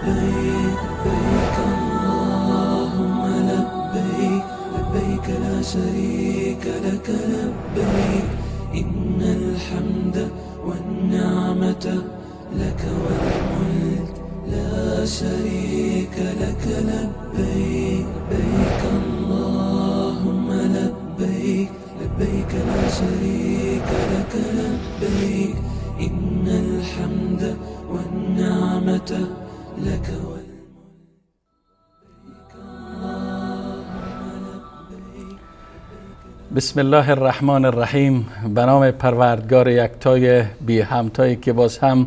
لبيك اللهم لبيك لبيك لا شريك لك لبيك إن الحمد والنعمة لك والملك لا شريك لك لبيك لبيك اللهم لبيك لبيك لا شريك لك لبيك إن الحمد والنعمة لك والملك. بسم الله الرحمن الرحیم. به نام پروردگار یکتای بی همتایی که باز هم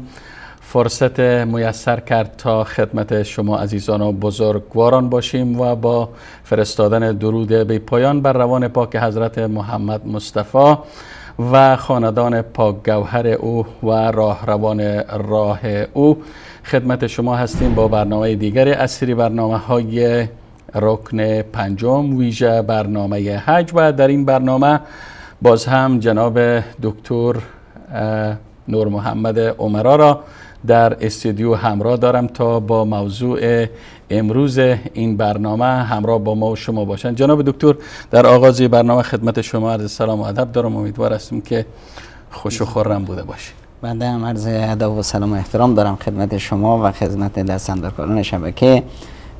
فرصت میسر کرد تا خدمت شما عزیزان و بزرگواران باشیم و با فرستادن درود بی پایان بر روان پاک حضرت محمد مصطفی و خاندان پاک گوهر او و راهروان راه او خدمت شما هستیم با برنامه دیگری از سری برنامه‌های رکن پنجم ویژه برنامه حج. و در این برنامه باز هم جناب دکتر نور محمد عمرا را در استودیو همراه دارم تا با موضوع امروز این برنامه همراه با ما و شما باشند. جناب دکتر، در آغاز برنامه خدمت شما عرض سلام و ادب دارم. امیدوار هستم که خوش و خرم بوده باشید. بنده هم عرض ادب و سلام و احترام دارم خدمت شما و خدمت دستاندرکاران شبکه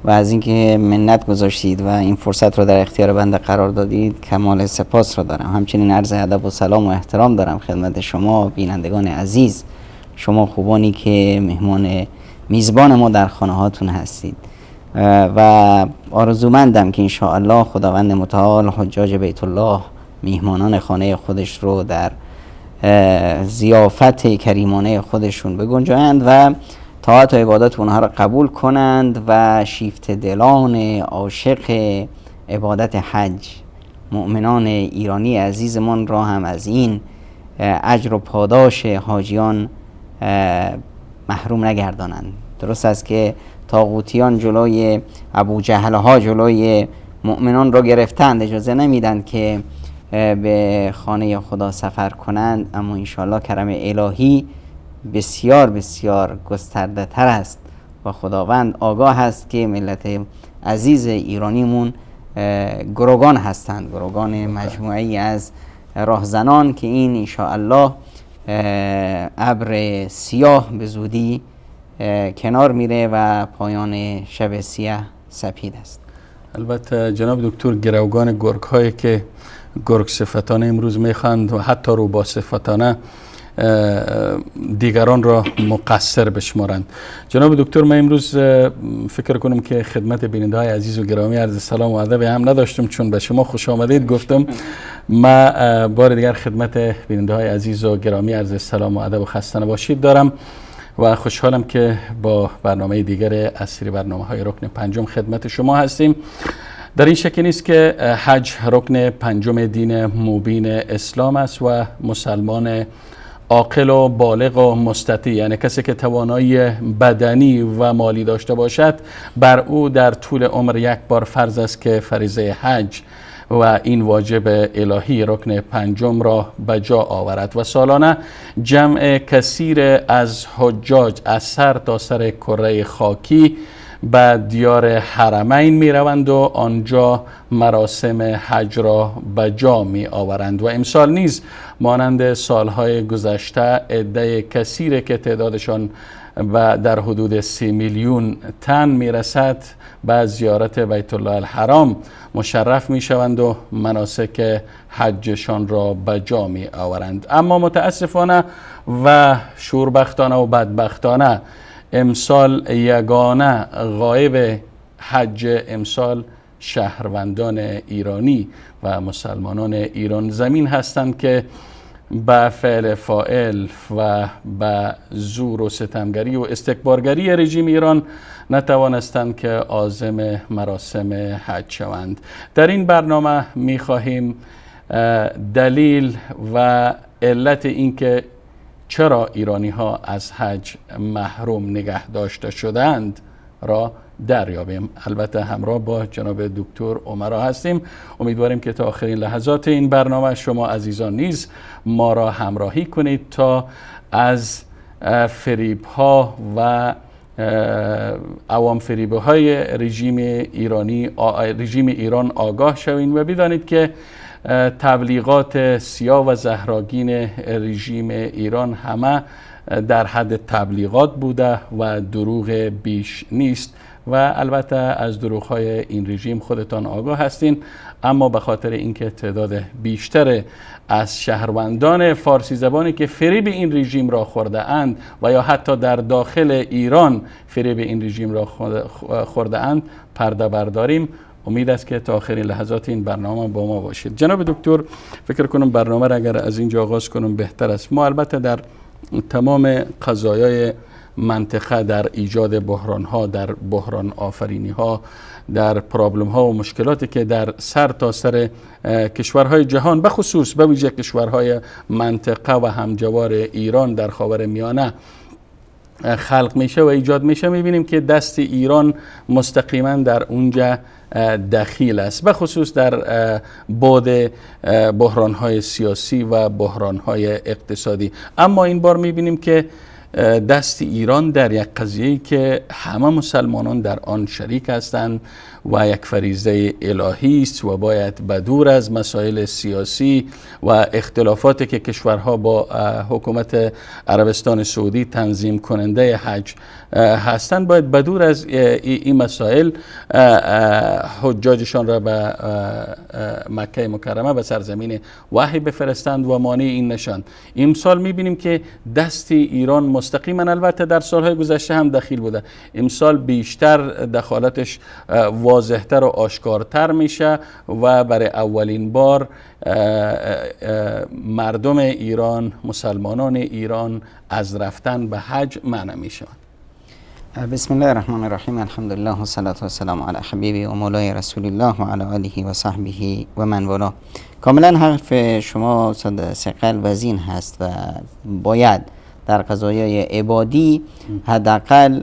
و از اینکه منت گذاشتید و این فرصت رو در اختیار بنده قرار دادید کمال سپاس رو دارم. همچنین عرض ادب و سلام و احترام دارم خدمت شما بینندگان عزیز، شما خوبانی که مهمان میزبان ما در خانه هاتون هستید و آرزومندم که انشاءالله خداوند متعال حجاج بیت الله میهمانان خانه خودش رو در ضیافت کریمانه خودشون بگنجایند و طاعت و عبادت اونها را قبول کنند و شیفت دلان عاشق عبادت حج مؤمنان ایرانی عزیزمان را هم از این اجر و پاداش حاجیان محروم نگردانند. درست است که طاغوتیان جلوی ابو جهل ها جلوی مؤمنان را گرفتند، اجازه نمیدند که به خانه خدا سفر کنند، اما انشاءالله کرم الهی بسیار بسیار گسترده تر است و خداوند آگاه است که ملت عزیز ایرانیمون گروگان هستند، گروگان مجموعی از راهزنان که این انشاءالله ابر سیاه به زودی کنار میره و پایان شب سیاه سپید است. البته جناب دکتر، گروگان گرگ هایی که گرگ صفتانه امروز میخواند و حتی رو با صفتانه دیگران را مقصر بشمارند. جناب دکتر، من امروز فکر کنم که خدمت بیننده های عزیز و گرامی عرض سلام و ادب هم نداشتم، چون به شما خوش آمدید گفتم. ما بار دیگر خدمت بیننده های عزیز و گرامی عرض سلام و ادب و خسته نباشید دارم و خوشحالم که با برنامه دیگر از سری برنامه های رکن پنجم خدمت شما هستیم. در این شک نیست که حج رکن پنجم دین مبین اسلام است و مسلمان عاقل و بالغ و مستطیع، یعنی کسی که توانایی بدنی و مالی داشته باشد، بر او در طول عمر یک بار فرض است که فریضه حج و این واجب الهی رکن پنجم را به جا آورد و سالانه جمع کثیر از حجاج از سر تا سر کره خاکی به دیار حرمین می روند و آنجا مراسم حج را به جا می آورند و امسال نیز مانند سالهای گذشته عده کثیر که تعدادشان در حدود 30 میلیون تن می رسد به زیارت بیت الله الحرام مشرف می شوند و مناسک حجشان را به جا می آورند. اما متاسفانه و شوربختانه و بدبختانه امسال یگانه غایب حج امسال شهروندان ایرانی و مسلمانان ایران زمین هستند که به فعل فاعل و به زور و ستمگری و استکبارگری رژیم ایران نتوانستند که عازم مراسم حج شوند. در این برنامه می خواهیم دلیل و علت اینکه چرا ایرانی ها از حج محروم نگه داشته شدند را دریابیم. البته همراه با جناب دکتر عمرا هستیم. امیدواریم که تا آخرین لحظات این برنامه شما عزیزان نیز ما را همراهی کنید تا از فریب ها و عوام فریبه های رژیم ایران آگاه شوین و بدانید که تبلیغات سیاه و زهراگین رژیم ایران همه در حد تبلیغات بوده و دروغ بیش نیست و البته از دروغ‌های این رژیم خودتان آگاه هستین، اما به خاطر اینکه تعداد بیشتر از شهروندان فارسی زبانی که فریب این رژیم را خورده اند و یا حتی در داخل ایران فریب این رژیم را خورده اند پرده برداریم. امید است که تا آخرین لحظات این برنامه با ما باشید. جناب دکتر، فکر کنم برنامه را اگر از اینجا آغاز کنم بهتر است. ما البته در تمام قضایای منطقه، در ایجاد بحران ها، در بحران آفرینی ها، در پرابلم ها و مشکلاتی که در سر تا سر کشورهای جهان به خصوص به ویژه کشورهای منطقه و همجوار ایران در خاورمیانه خلق میشه و ایجاد میشه، میبینیم که دست ایران مستقیما در اونجا دخیل است، به خصوص در بعد بحران‌های سیاسی و بحران‌های اقتصادی. اما این بار می‌بینیم که دست ایران در یک قضیه‌ای که همه مسلمانان در آن شریک هستند و یک فریضه الهی است و باید بدور از مسائل سیاسی و اختلافاتی که کشورها با حکومت عربستان سعودی تنظیم کننده حج هستند، باید بدور از این مسائل حجاجشان را به مکه مکرمه به سرزمین وحی بفرستند و مانع این نشان. امسال میبینیم که دست ایران مستقیما، البته در سالهای گذشته هم دخیل بوده، امسال بیشتر دخالتش واضحتر و آشکارتر میشه و برای اولین بار مردم ایران، مسلمانان ایران از رفتن به حج منع میشن. بسم الله الرحمن الرحیم. الحمدلله و صلات و سلام علی حبیبی و مولای رسول الله و علی آله و صحبه و من والا. کاملا حرف شما ثقل وزین هست و باید در قضایای عبادی حداقل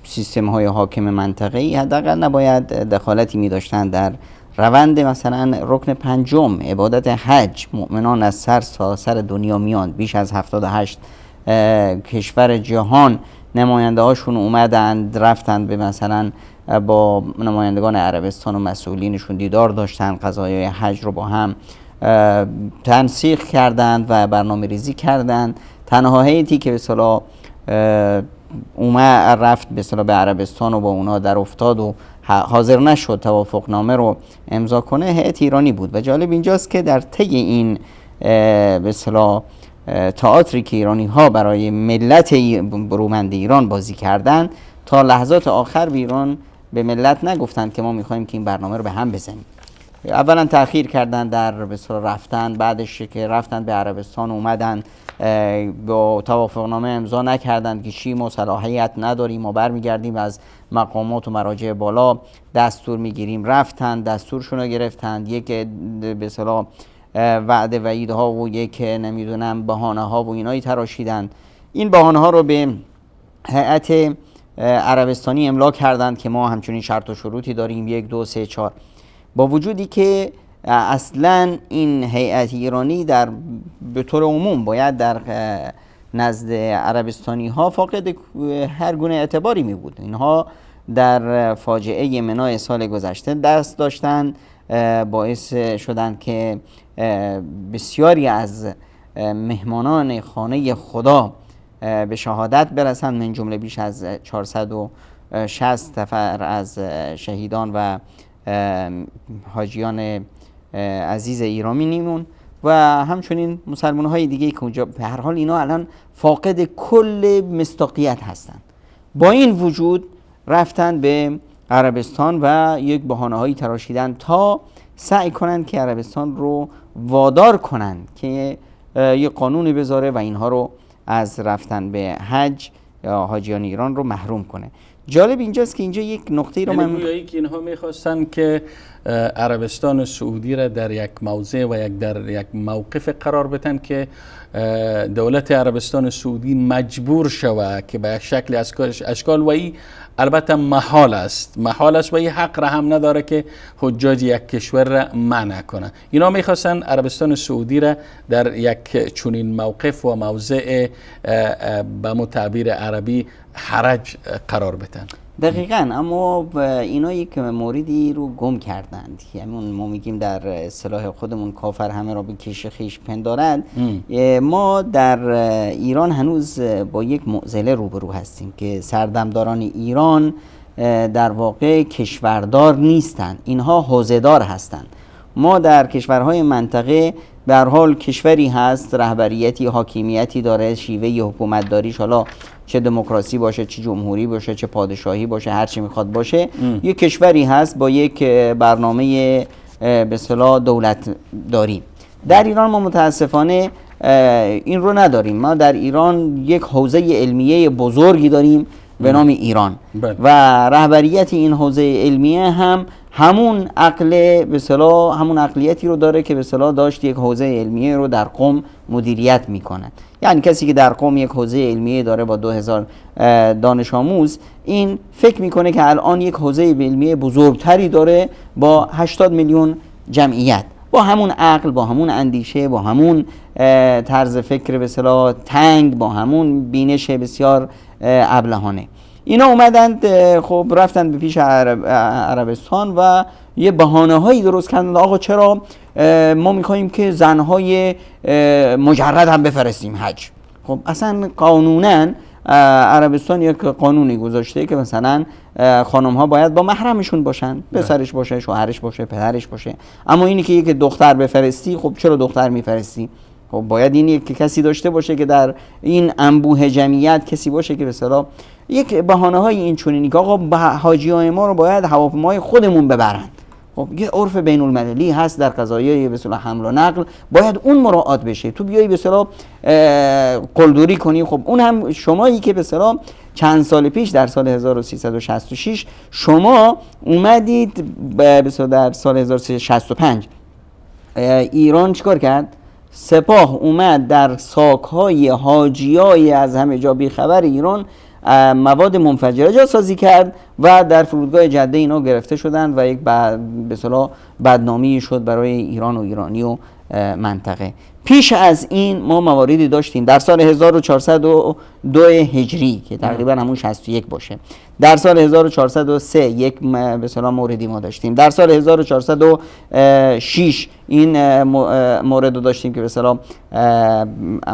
سیستم های حاکم منطقه‌ای حداقل نباید دخالتی می داشتن در روند مثلا رکن پنجم عبادت حج. مؤمنان از سر دنیا میان، بیش از 78 کشور جهان نماینده هاشون اومدند، رفتند به مثلا با نمایندگان عربستان و مسئولینشون دیدار داشتن، قضایای حج رو با هم تنسیق کردند و برنامه ریزی کردند. تنها هیئتی که به اصطلاح رفت به اصطلاح به عربستان و با اونا در افتاد و حاضر نشد توافق نامه رو امضا کنه هیئت ایرانی بود. و جالب اینجاست که در طی این به اصطلاح تئاتری که ایرانی ها برای ملت برومند ایران بازی کردن، تا لحظات آخر به ایران به ملت نگفتند که ما میخوایم که این برنامه رو به هم بزنیم. اولا تأخیر کردن در به اصطلاح رفتن، بعدش که رفتن به عربستان اومدن با توافقنامه امضا نکردند که چی ما صلاحیت نداریم، ما برمیگردیم از مقامات و مراجع بالا دستور میگیریم. رفتن دستورشون رو گرفتند، یک به اصطلاح وعده وعیدها و یک نمیدونم بهانه ها و اینایی تراشیدند. این بهانه ها رو به هیئت عربستانی املا کردند که ما همچنین شرط و شروطی داریم 1 2 3 4، با وجودی که اصلا این هیئت ایرانی در به طور عموم باید در نزد عربستانی ها فاقد هر گونه اعتباری می بود. اینها در فاجعه منای سال گذشته دست داشتن، باعث شدن که بسیاری از مهمانان خانه خدا به شهادت برسند، من جمله بیش از 460 نفر از شهیدان و حاجیان عزیز ایرانیمون و همچنین مسلمان های دیگه که اونجا به هر حال اینا الان فاقد کل مصداقیت هستند. با این وجود رفتن به عربستان و یک بهانه هایی تراشیدن تا سعی کنند که عربستان رو وادار کنند که یک قانونی بذاره و اینها رو از رفتن به حج یا حاجیان ایران رو محروم کنه. جالب اینجاست که اینجا یک نقطه رو من گویایی که اینها میخواستن که عربستان سعودی را در یک موضع و در یک موقف قرار بدن که دولت عربستان سعودی مجبور شود که به یک شکل از اشکال و این البته محال است و این حق را هم نداره که حجاج یک کشور را منع کنه. اینا میخواستن عربستان سعودی را در یک چنین موقف و موضع به متعبیر عربی حرج قرار بدن. دقیقاً، اما اینا یک موردی رو گم کردند. یعنی ما میگیم در اصطلاح خودمون کافر همه را به کیش خویش پندارد. ما در ایران هنوز با یک معضله روبرو هستیم که سردمداران ایران در واقع کشوردار نیستند، اینها حوزه‌دار هستند. ما در کشورهای منطقه به هر حال کشوری هست، رهبریتی، حاکمیتی داره، شیوه حکومت داریش، حالا چه دموکراسی باشه، چه جمهوری باشه، چه پادشاهی باشه، هر چی میخواد باشه، یک کشوری هست با یک برنامه به اصطلاح دولت داری. در ایران ما متاسفانه این رو نداریم. ما در ایران یک حوزه علمیه بزرگی داریم به نام ایران و رهبریت این حوزه علمیه هم همون عقل به اصطلاح همون عقلیتی رو داره که به اصطلاح داشت یک حوزه علمیه رو در قم مدیریت میکنه. یعنی کسی که در قم یک حوزه علمیه داره با 2000 دانش آموز، این فکر میکنه که الان یک حوزه علمیه بزرگتری داره با 80 میلیون جمعیت، با همون عقل، با همون اندیشه، با همون طرز فکر به اصطلاح تنگ، با همون بینش بسیار ابلهانه. اینا اومدند خب رفتن به پیش عربستان و یه بهانه‌هایی درست کردن. آقا چرا ما می‌خوایم که زن‌های مجرد هم بفرستیم حج؟ خب اصلا قانوناً عربستان یک قانونی گذاشته که مثلا خانم‌ها باید با محرمشون باشن، پسرش باشه، شوهرش باشه، پدرش باشه. اما اینی که یک دختر بفرستی، خب چرا دختر می‌فرستی؟ خب باید اینی که کسی داشته باشه که در این انبوه جمعیت کسی باشه که به اصطلاح یک بهانه‌های این چنینی که آقا حاجیای ما رو باید هواپیمای خودمون ببرن. خب یه عرف بین المللی هست در قضایای به اصطلاح حمل و نقل، باید اون مراعات بشه. تو بیای به اصطلاح قلدری کنی، خب اون هم شمایی که به اصطلاح چند سال پیش در سال 1366 شما اومدید به اصطلاح در سال 1365 ایران چیکار کرد؟ سپاه اومد در ساک‌های حاجیای از همه جا بیخبر ایران مواد منفجره جاسازی کرد و در فرودگاه جده اینا گرفته شدند و یک به اصطلاح بدنامی شد برای ایران و ایرانی و منطقه. پیش از این ما مواردی داشتیم در سال 1402 هجری که تقریبا همون 61 باشه. در سال 1403 یک به اصطلاح موردی ما داشتیم. در سال 1406 این مورد رو داشتیم که به اصطلاح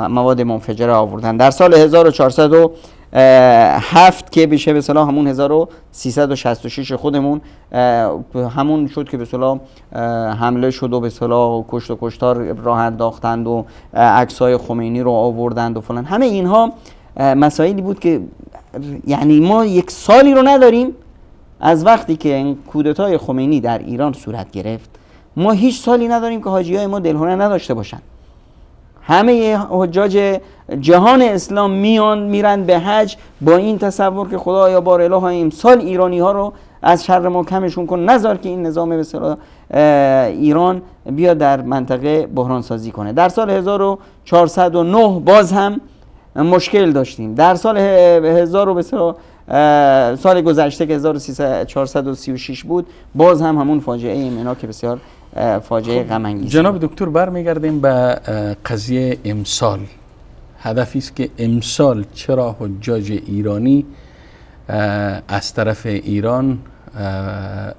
مواد منفجره آوردن. در سال 1407 که بشه به اصطلاح همون 1366 خودمون همون شد که به اصطلاح حمله شد و به اصطلاح کشت و کشتار راه انداختند و عکسای خمینی رو آوردند و فلان. همه اینها مسائلی بود که یعنی ما یک سالی رو نداریم از وقتی که این کودتای خمینی در ایران صورت گرفت، ما هیچ سالی نداریم که حاجیای ما دلهره نداشته باشن. همه حجاج جهان اسلام میرن به حج با این تصور که خدایا بار اله امسال ایرانی ها رو از شر ما کمشون کن، نذار که این نظام به اصطلاح ایران بیاد در منطقه بحران سازی کنه. در سال 1409 باز هم مشکل داشتیم. در سال 1000 به اصطلاح سال گذشته که 1436 بود باز هم همون فاجعه ایمنا که بسیار فاجعه غم انگیز. جناب دکتر برمیگردیم به قضیه امسال. هدفی است که امسال چرا حجاج ایرانی از طرف ایران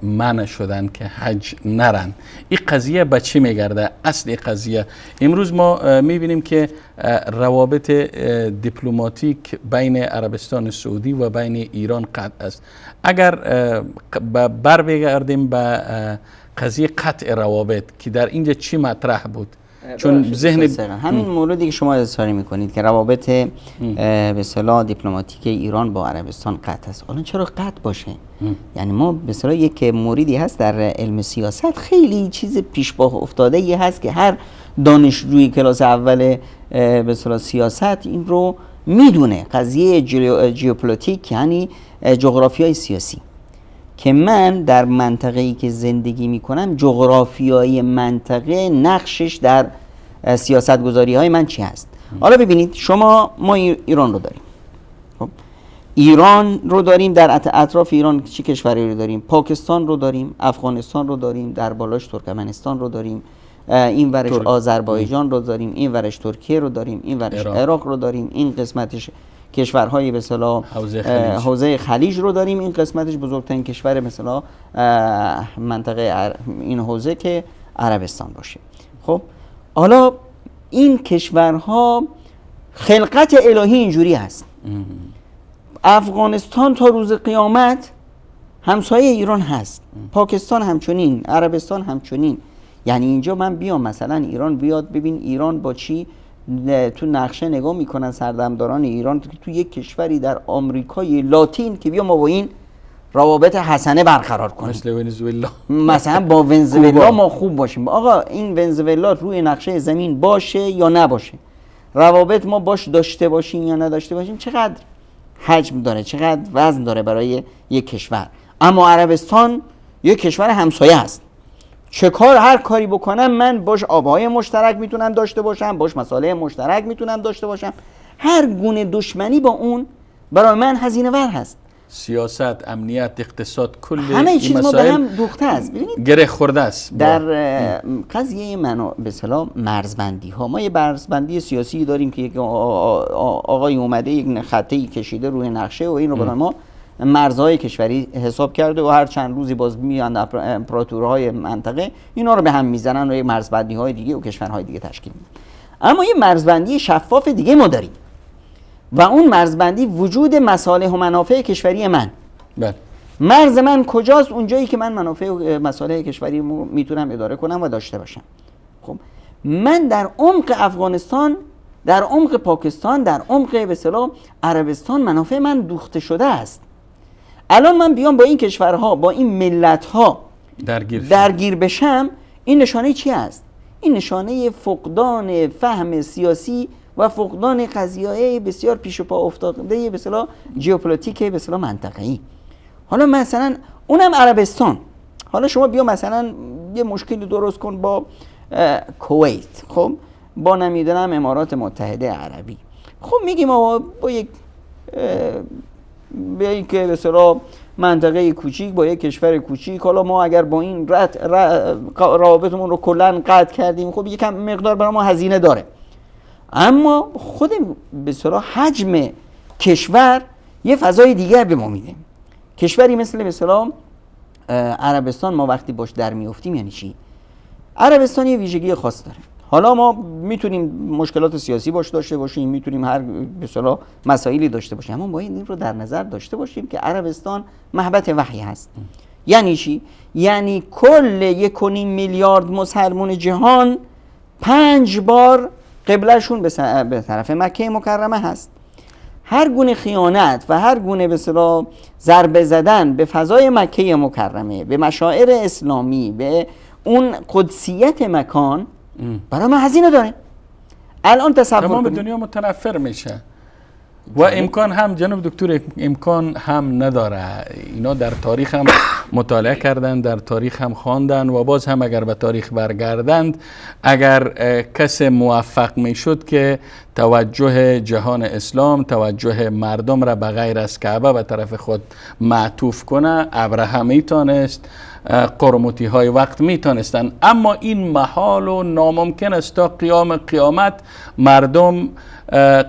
منع شدن که حج نرن؟ این قضیه به چی میگرده؟ اصل قضیه امروز ما میبینیم که روابط دیپلماتیک بین عربستان سعودی و بین ایران قطع است. اگر برگردیم به قضیه قطع روابط که در اینجا چی مطرح بود؟ چون ذهن همین موردی که شما اظهار میکنید که روابط به اصطلاح دیپلماتیک ایران با عربستان قطع است. الان چرا قطع باشه؟ یعنی ما به اصطلاح یک موردی هست در علم سیاست، خیلی چیز پیش پا افتاده ای هست که هر دانشجوی کلاس اول به اصطلاح سیاست این رو میدونه. قضیه ژئوپلیتیک یعنی جغرافیای سیاسی، که من در منطقه‌ای که زندگی میکنم جغرافیای منطقه نقشش در سیاست گذاری های من چی هست؟ حالا ببینید ما ایران رو داریم. خب ایران رو داریم، در اطراف ایران چه کشوری رو داریم؟ پاکستان رو داریم، افغانستان رو داریم، در بالاش ترکمنستان رو داریم، این ورش آذربایجان رو داریم، این ورش ترکیه رو داریم، این ورش عراق رو داریم، این قسمتش کشورهای به اصطلاح حوزه خلیج رو داریم. این قسمتش بزرگترین کشور مثلا منطقه این حوزه که عربستان باشه. خب حالا این کشورها خلقت الهی اینجوری هست. افغانستان تا روز قیامت همسایه ایران هست، پاکستان همچنین، عربستان همچنین. یعنی اینجا من بیام مثلا ایران بیاد ببین ایران با چی تو نقشه نگاه میکنن سردمداران ایران تو یک کشوری در آمریکای لاتین که بیا ما با این روابط حسنه برقرار کنیم، مثل ونزوئلا مثلا با ونزوئلا ما خوب باشیم. آقا این ونزوئلا روی نقشه زمین باشه یا نباشه، روابط ما باش داشته باشیم یا نداشته باشیم، چقدر حجم داره، چقدر وزن داره برای یک کشور. اما عربستان یک کشور همسایه است، چه کار هر کاری بکنم من باش آبهای مشترک میتونم داشته باشم، باش مسائل مشترک میتونم داشته باشم. هر گونه دشمنی با اون برای من هزینه ور هست. سیاست، امنیت، اقتصاد، کل همه چیز ما به هم دوخته است. ببینید گره خورده است. در قضیه به اصطلاح مرزبندی ها ما یه مرزبندی سیاسی داریم که یک آقای اومده یک خطی کشیده روی نقشه و این رو برای ما مرزهای کشوری حساب کرده و هر چند روزی باز میان امپراتورهای منطقه اینا رو به هم میزنن و یک مرزبندی های دیگه و کشورهای دیگه تشکیل میدن. اما یه مرزبندی شفاف دیگه ما داریم و اون مرزبندی وجود مصالح و منافع کشوری من. بله. مرز من کجاست؟ اونجایی که من منافع و مصالح کشوری میتونم اداره کنم و داشته باشم. خب من در عمق افغانستان، در عمق پاکستان، در عمق به اصطلاح عربستان منافع من دوخته شده است. الان من بیام با این کشورها، با این ملت‌ها درگیر بشم، این نشانه چی است؟ این نشانه فقدان فهم سیاسی و فقدان قضیه‌های بسیار پیش پا افتاده به اصطلاح ژئوپلیتیک به اصطلاح منطقه‌ای. حالا مثلا اونم عربستان، حالا شما بیا مثلا یه مشکلی درست کن با کویت، خب با نمیدونم امارات متحده عربی. خب میگیم آقا با یک که به اصطلاح منطقه کوچیک با یک کشور کوچیک، حالا ما اگر با این روابطمون رو کلا قطع کردیم، خب یکم مقدار برای ما هزینه داره. اما خود به اصطلاح حجم کشور یه فضای دیگر به ما میده. کشوری مثل به اصطلاح عربستان ما وقتی باش در میافتیم یعنی چی؟ عربستان یه ویژگی خاص داره. حالا ما میتونیم مشکلات سیاسی باش داشته باشیم، میتونیم هر به اصطلاح مسائلی داشته باشیم، اما باید این رو در نظر داشته باشیم که عربستان محبت وحی هست. یعنی چی؟ یعنی کل 1.5 میلیارد مسلمان جهان 5 بار قبلشون به طرف مکه مکرمه هست. هر گونه خیانت و هر گونه به اصطلاح ضربه زدن به فضای مکه مکرمه، به مشاعر اسلامی، به اون قدسیت مکان برای ما هزینه داره. الان تصور تمام کنید دنیا متنفر میشه و امکان هم جناب دکتر امکان هم نداره. اینا در تاریخ هم مطالعه کردن، در تاریخ هم خواندن و باز هم اگر به تاریخ برگردند، اگر کس موفق میشد که توجه جهان اسلام، توجه مردم را به غیر از کعبه به طرف خود معطوف کنه، ابرهه میتونست، قرموطی های وقت میتونستن، اما این محال و ناممکن است. تا قیام قیامت مردم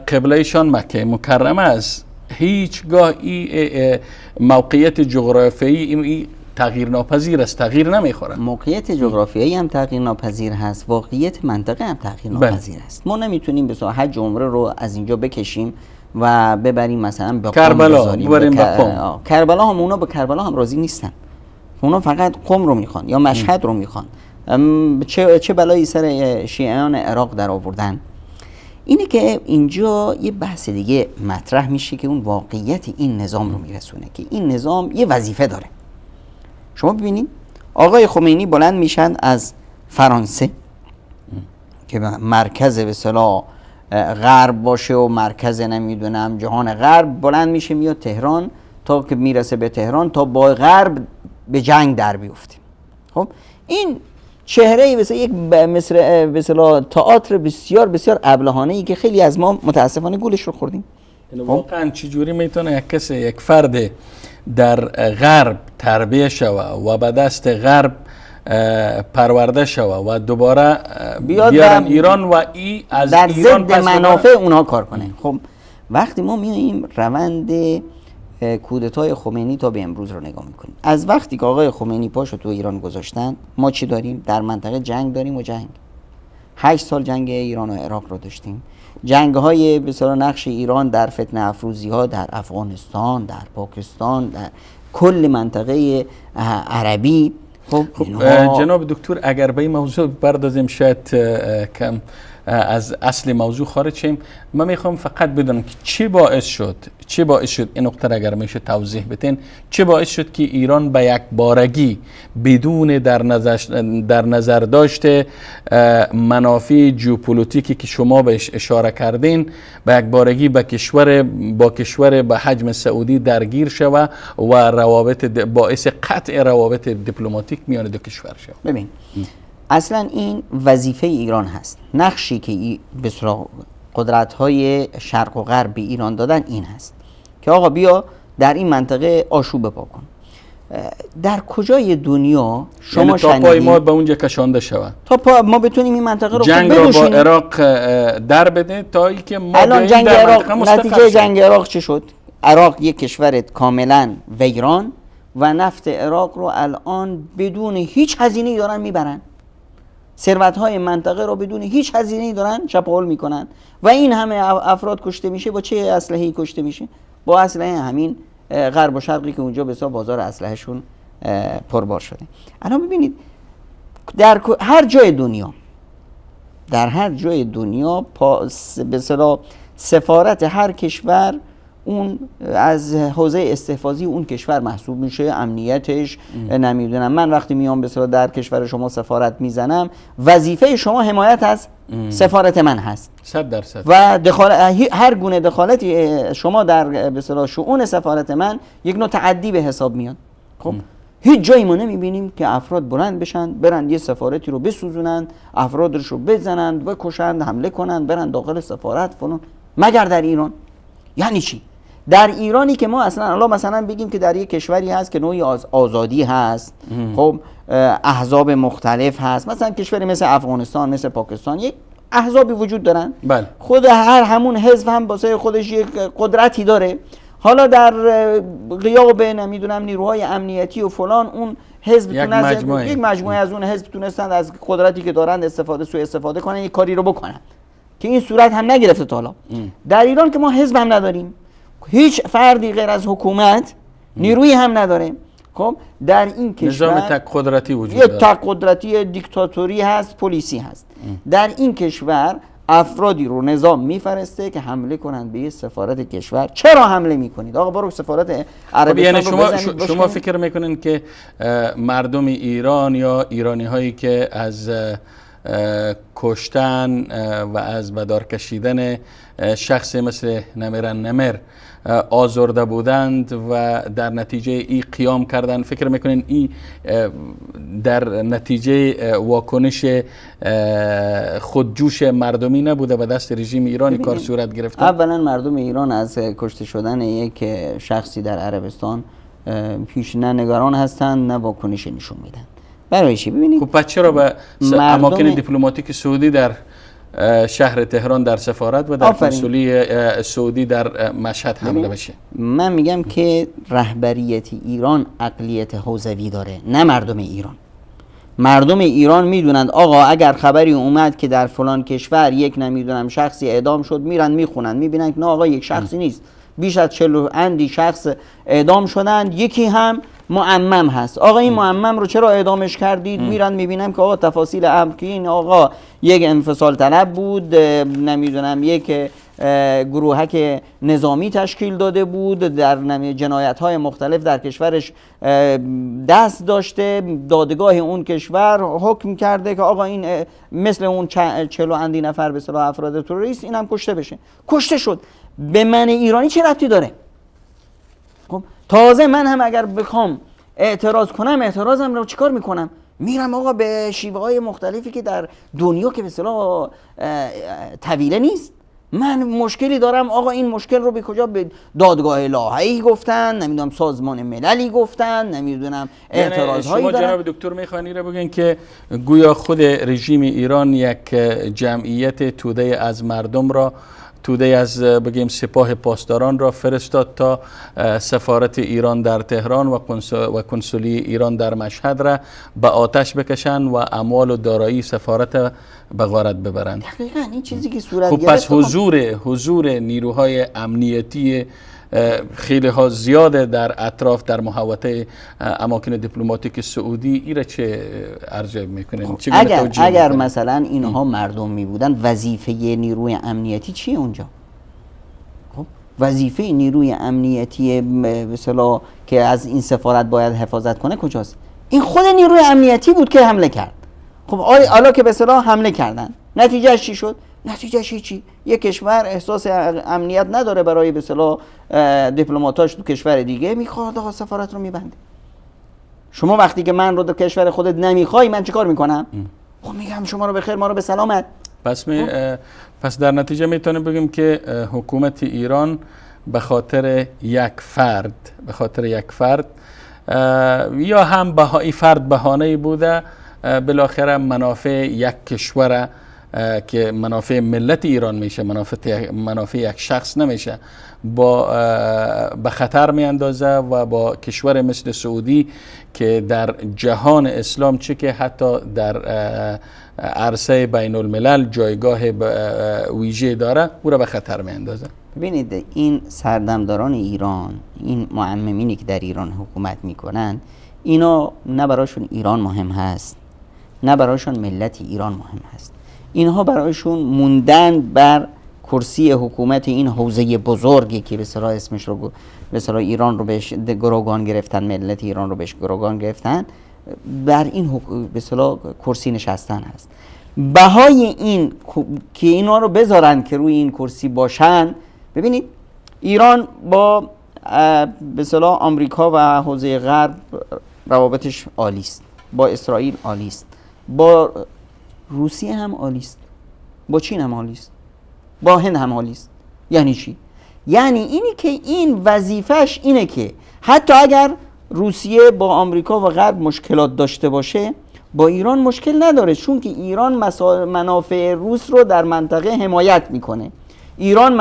قبلهشان مکه مکرمه است. هیچگاه این موقعیت جغرافیایی تغییر ناپذیر است، تغییر نمیخوره. موقعیت جغرافیایی هم تغییر ناپذیر هست، واقعیت منطقه هم تغییر ناپذیر است. ما نمیتونیم به حج عمره رو از اینجا بکشیم و ببریم مثلا به کربلا، ببریم به قم. کربلا هم اونا به کربلا هم راضی نیستن، اونا فقط قم رو میخوان یا مشهد رو میخوان. چه بلایی سر شیعیان عراق در آوردن. اینه که اینجا یه بحث دیگه مطرح میشه که اون واقعیت این نظام رو میرسونه که این نظام یه وظیفه داره. شما ببینید آقای خمینی بلند میشن از فرانسه که مرکز به اصطلاح غرب باشه و مرکز نمیدونم جهان غرب، بلند میشه میاد تهران تا که میرسه به تهران تا با غرب به جنگ در بیفته. خب این چهره مثل به اصطلاح تئاتر بسیار بسیار ابلهانه‌ای که خیلی از ما متاسفانه گولش رو خوردیم. واقعا چجوری میتونه یک کسی، یک فرد در غرب تربیه شوه و به دست غرب پرورده شوه و دوباره بیارن ایران و از در ایران ضد منافع اونها کار کنه؟ خب وقتی ما میاییم روند کودتای خمینی تا به امروز رو نگاه میکنیم، از وقتی که آقای خمینی پاشو تو ایران گذاشتن ما چی داریم؟ در منطقه جنگ داریم و جنگ 8 سال جنگ ایران و عراق رو داشتیم، جنگ های بسیار نقش ایران در فتنه افروزی ها در افغانستان، در پاکستان، در کل منطقه عربی. خب جناب دکتر اگر به این موضوع بردازیم شاید کم از اصل موضوع خارج شیم، من میخوام فقط بدونم که چی باعث شد این نقطه اگر میشه توضیح بتین، چی باعث شد که ایران به یک بارگی بدون در نظر داشته منافع ژئوپلیتیکی که شما بهش اشاره کردین به یک بارگی با کشور به حجم سعودی درگیر شود و روابط باعث قطع روابط دیپلماتیک میان دو کشور شود؟ ببین اصلا این وظیفه ایران هست، نقشی که بسیار قدرت‌های شرق و غرب به ایران دادن این هست که آقا بیا در این منطقه آشوب بپا کن. در کجای دنیا شما یعنی تا پای ما به اونجا کشانده شود، تا ما بتونیم این منطقه رو جنگ رو با عراق در بده تا اینکه ما الان جنگ عراق، نتیجه جنگ عراق چه شد؟ عراق یک کشور کاملا ویران و نفت عراق رو الان بدون هیچ هزینه‌ای دارن میبرن، ثروت‌های منطقه رو بدون هیچ هزینه‌ای دارن چپاول میکنن و این همه افراد کشته میشه. با چه اسلحه‌ای کشته میشه؟ با اسلحه همین غرب و شرقی که اونجا بسیار بازار اسلحه‌شون پربار شده. الان ببینید در هر جای دنیا به اصطلاح سفارت هر کشور اون از حوزه استحفاظی اون کشور محسوب میشه، امنیتش نمیدونم. من وقتی میام به اصطلاح در کشور شما سفارت میزنم، وظیفه شما حمایت از سفارت من هست 100%. و هر گونه دخالتی شما در به اصطلاح شؤون سفارت من یک نوع تعدی به حساب میاد. خب هیچ جایی ما نمیبینیم که افراد بلند بشن برن یه سفارتی رو بسوزونن، افرادش رو بزنن، بکشن، حمله کنن، برن داخل سفارت فلان، مگر در ایران. یعنی چی؟ در ایرانی که ما اصلا الان مثلا بگیم که در یک کشوری هست که نوعی آزادی هست، خب احزاب مختلف هست، مثلا کشوری مثل افغانستان، مثل پاکستان، یک احزابی وجود دارن. بله. خود همون حزب هم واسه خودش یک قدرتی داره. حالا در غیاب نمیدونم نیروهای امنیتی و فلان اون حزب یک مجموعه از اون حزب تونستن از قدرتی که دارن سوء استفاده کنن، یک کاری رو بکنن که این صورت هم نگرفته تا حالا. در ایران که ما حزب هم نداریم، هیچ فردی غیر از حکومت نیرویی هم نداره. خب در این کشور نظام تک قدرتی وجود داره، یک تک قدرتی دیکتاتوری هست، پلیسی هست. در این کشور افرادی رو نظام میفرسته که حمله کنند به سفارت کشور. چرا حمله میکنید؟ آقا برو سفارت عربستان یعنی رو بزنید. شما فکر میکنین که مردم ایران یا ایرانی هایی که از کشتن و از بدار کشیدن شخصی مثل نمر آزرده بودند و در نتیجه ای قیام کردند، فکر میکنین ای در نتیجه واکنش خودجوش مردمی نبوده و دست رژیم ایرانی کار صورت گرفته؟ اولا مردم ایران از کشته شدن یک شخصی در عربستان پیش نه نگران هستند نه واکنش نشون میدن. برای چی؟ ببینید خب پس چرا به اماکن دیپلماتیک سعودی در شهر تهران در سفارت و در کنسولی سعودی در مشهد حمله بشه؟ من میگم که رهبریت ایران عقلیت حوزوی داره، نه مردم ایران. مردم ایران میدونند آقا اگر خبری اومد که در فلان کشور یک نمیدونم شخصی اعدام شد، میرن میخونن میبینن که نه آقا یک شخصی نیست، بیش از 40 اندی شخص اعدام شدند، یکی هم معمم هست. آقا این معمم رو چرا اعدامش کردید؟ میرن میبینم که آقا تفاصیل امر که این آقا یک انفصال طلب بود، نمیدونم یک گروهک نظامی تشکیل داده بود، در جنایت های مختلف در کشورش دست داشته، دادگاه اون کشور حکم کرده که آقا این مثل اون 40 اندی نفر به اصطلاح افراد تروریست این هم کشته بشه. کشته شد. به من ایرانی چه ربطی داره؟ خب تازه من هم اگر بخوام اعتراض کنم، اعتراضم رو چیکار میکنم؟ میرم آقا به شیوه های مختلفی که در دنیا که به اصطلاح طویله نیست. من مشکلی دارم آقا این مشکل رو به کجا؟ به دادگاه لاهایی گفتن، نمیدونم سازمان مللی گفتن، نمیدونم اعتراض هایی دارن. شما جناب دکتر میخوانی رو بگن که گویا خود رژیم ایران یک جمعیت توده از مردم را توده از بگیم سپاه پاسداران را فرستاد تا سفارت ایران در تهران و کنسولی ایران در مشهد را به آتش بکشن و اموال و دارایی سفارت به غارت ببرند. دقیقاً این چیزی که صورت خب گرفت. پس حضور نیروهای امنیتی خیلی ها زیاده در اطراف در محوطه اماکن دیپلماتیک سعودی، ایره چه ارجع میکنین؟ اگر مثلا اینها مردم می بودن، وظیفه نیروی امنیتی چیه اونجا؟ خب وظیفه نیروی امنیتی مثلا که از این سفارت باید حفاظت کنه کجاست؟ این خود نیروی امنیتی بود که حمله کرد. خب حالا که به اصطلاح حمله کردن، نتیجهش چی شد؟ نتیجهش هیچی. یک کشور احساس امنیت نداره برای به اصطلاح دیپلماتاش تو کشور دیگه، میخواد آقا سفارت رو میبنده. شما وقتی که من رو در کشور خودت نمیخوای، من چیکار میکنم؟ خب میگم شما رو به خیر، ما رو به سلامت. پس در نتیجه میتونیم بگیم که حکومت ایران به خاطر یک فرد یا هم این فرد بهانه‌ای بوده، بالاخره منافع یک کشور که منافع ملت ایران میشه، منافع یک شخص نمیشه، به خطر میاندازه و با کشور مثل سعودی که در جهان اسلام چه که حتی در عرصه بین الملل جایگاه ویژه داره، او را به خطر میاندازه. ببینید این سردمداران ایران، این معممینی که در ایران حکومت میکنن، اینا نه براشون ایران مهم هست، نه براشون ملت ایران مهم هست. اینها برایشون موندن بر کرسی حکومت این حوزه بزرگی که به اصطلاح اسمش رو به اصطلاح ایران رو بهش گروگان گرفتن، ملت ایران رو بهش گروگان گرفتن، بر این به اصطلاح کرسی نشستن هست. بهای این که اینا رو بذارن که روی این کرسی باشن، ببینید ایران با به اصطلاح آمریکا و حوزه غرب روابطش عالی است، با اسرائیل عالی است، با روسیه هم عالی است، با چین هم عالی است، با هند هم عالی است. یعنی چی؟ یعنی اینی که این وظیفش اینه که حتی اگر روسیه با آمریکا و غرب مشکلات داشته باشه، با ایران مشکل نداره، چون که ایران منافع روس رو در منطقه حمایت میکنه، ایران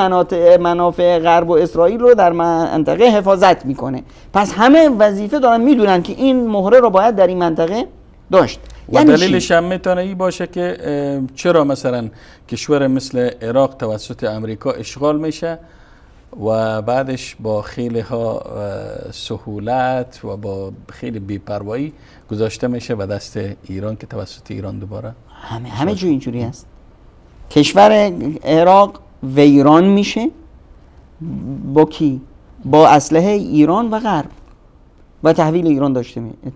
منافع غرب و اسرائیل رو در منطقه حفاظت میکنه. پس همه وظیفه دارن، میدونن که این مهره رو باید در این منطقه داشت. و دلیلش هم میتونه این باشه که چرا مثلا کشور مثل عراق توسط امریکا اشغال میشه و بعدش با خیلی ها سهولت و با خیلی بی‌پروایی گذاشته میشه به دست ایران که توسط ایران دوباره همه جو اینجوری است. کشور عراق ویران میشه با کی؟ با اسلحه ایران و غرب و تحویل ایران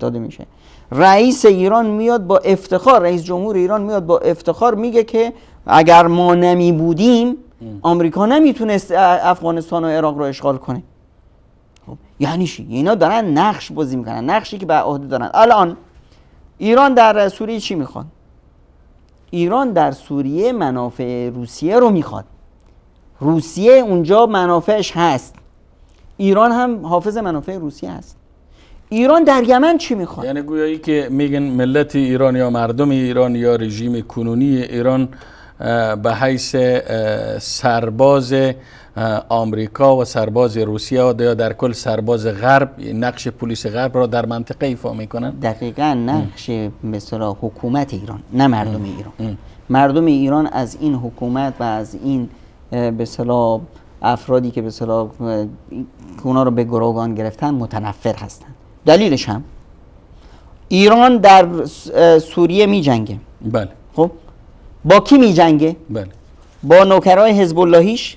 داده میشه. رئیس ایران میاد با افتخار، رئیس جمهور ایران میاد با افتخار میگه که اگر ما نمی بودیم آمریکا نمیتونست افغانستان و عراق رو اشغال کنه. خب یعنی چی؟ اینا دارن نقش بازی میکنن، نقشی که به عهده دارن. الان ایران در سوریه چی میخواد؟ ایران در سوریه منافع روسیه رو میخواد. روسیه اونجا منافعش هست، ایران هم حافظ منافع روسیه هست. ایران در یمن چی میخواد؟ یعنی گویایی که میگن ملت ایران یا مردم ایران یا رژیم کنونی ایران به حیث سرباز آمریکا و سرباز روسیه و یا در کل سرباز غرب نقش پلیس غرب را در منطقه ایفا میکنن. دقیقاً نقش مثلا حکومت ایران، نه مردم ایران. مردم ایران از این حکومت و از این به اصطلاح افرادی که به اصطلاح اونا رو به گروگان گرفتن متنفر هستن. دلیلش هم ایران در سوریه می جنگه. بله. خب با کی می جنگه؟ بله. با نوکرای حزب اللهیش،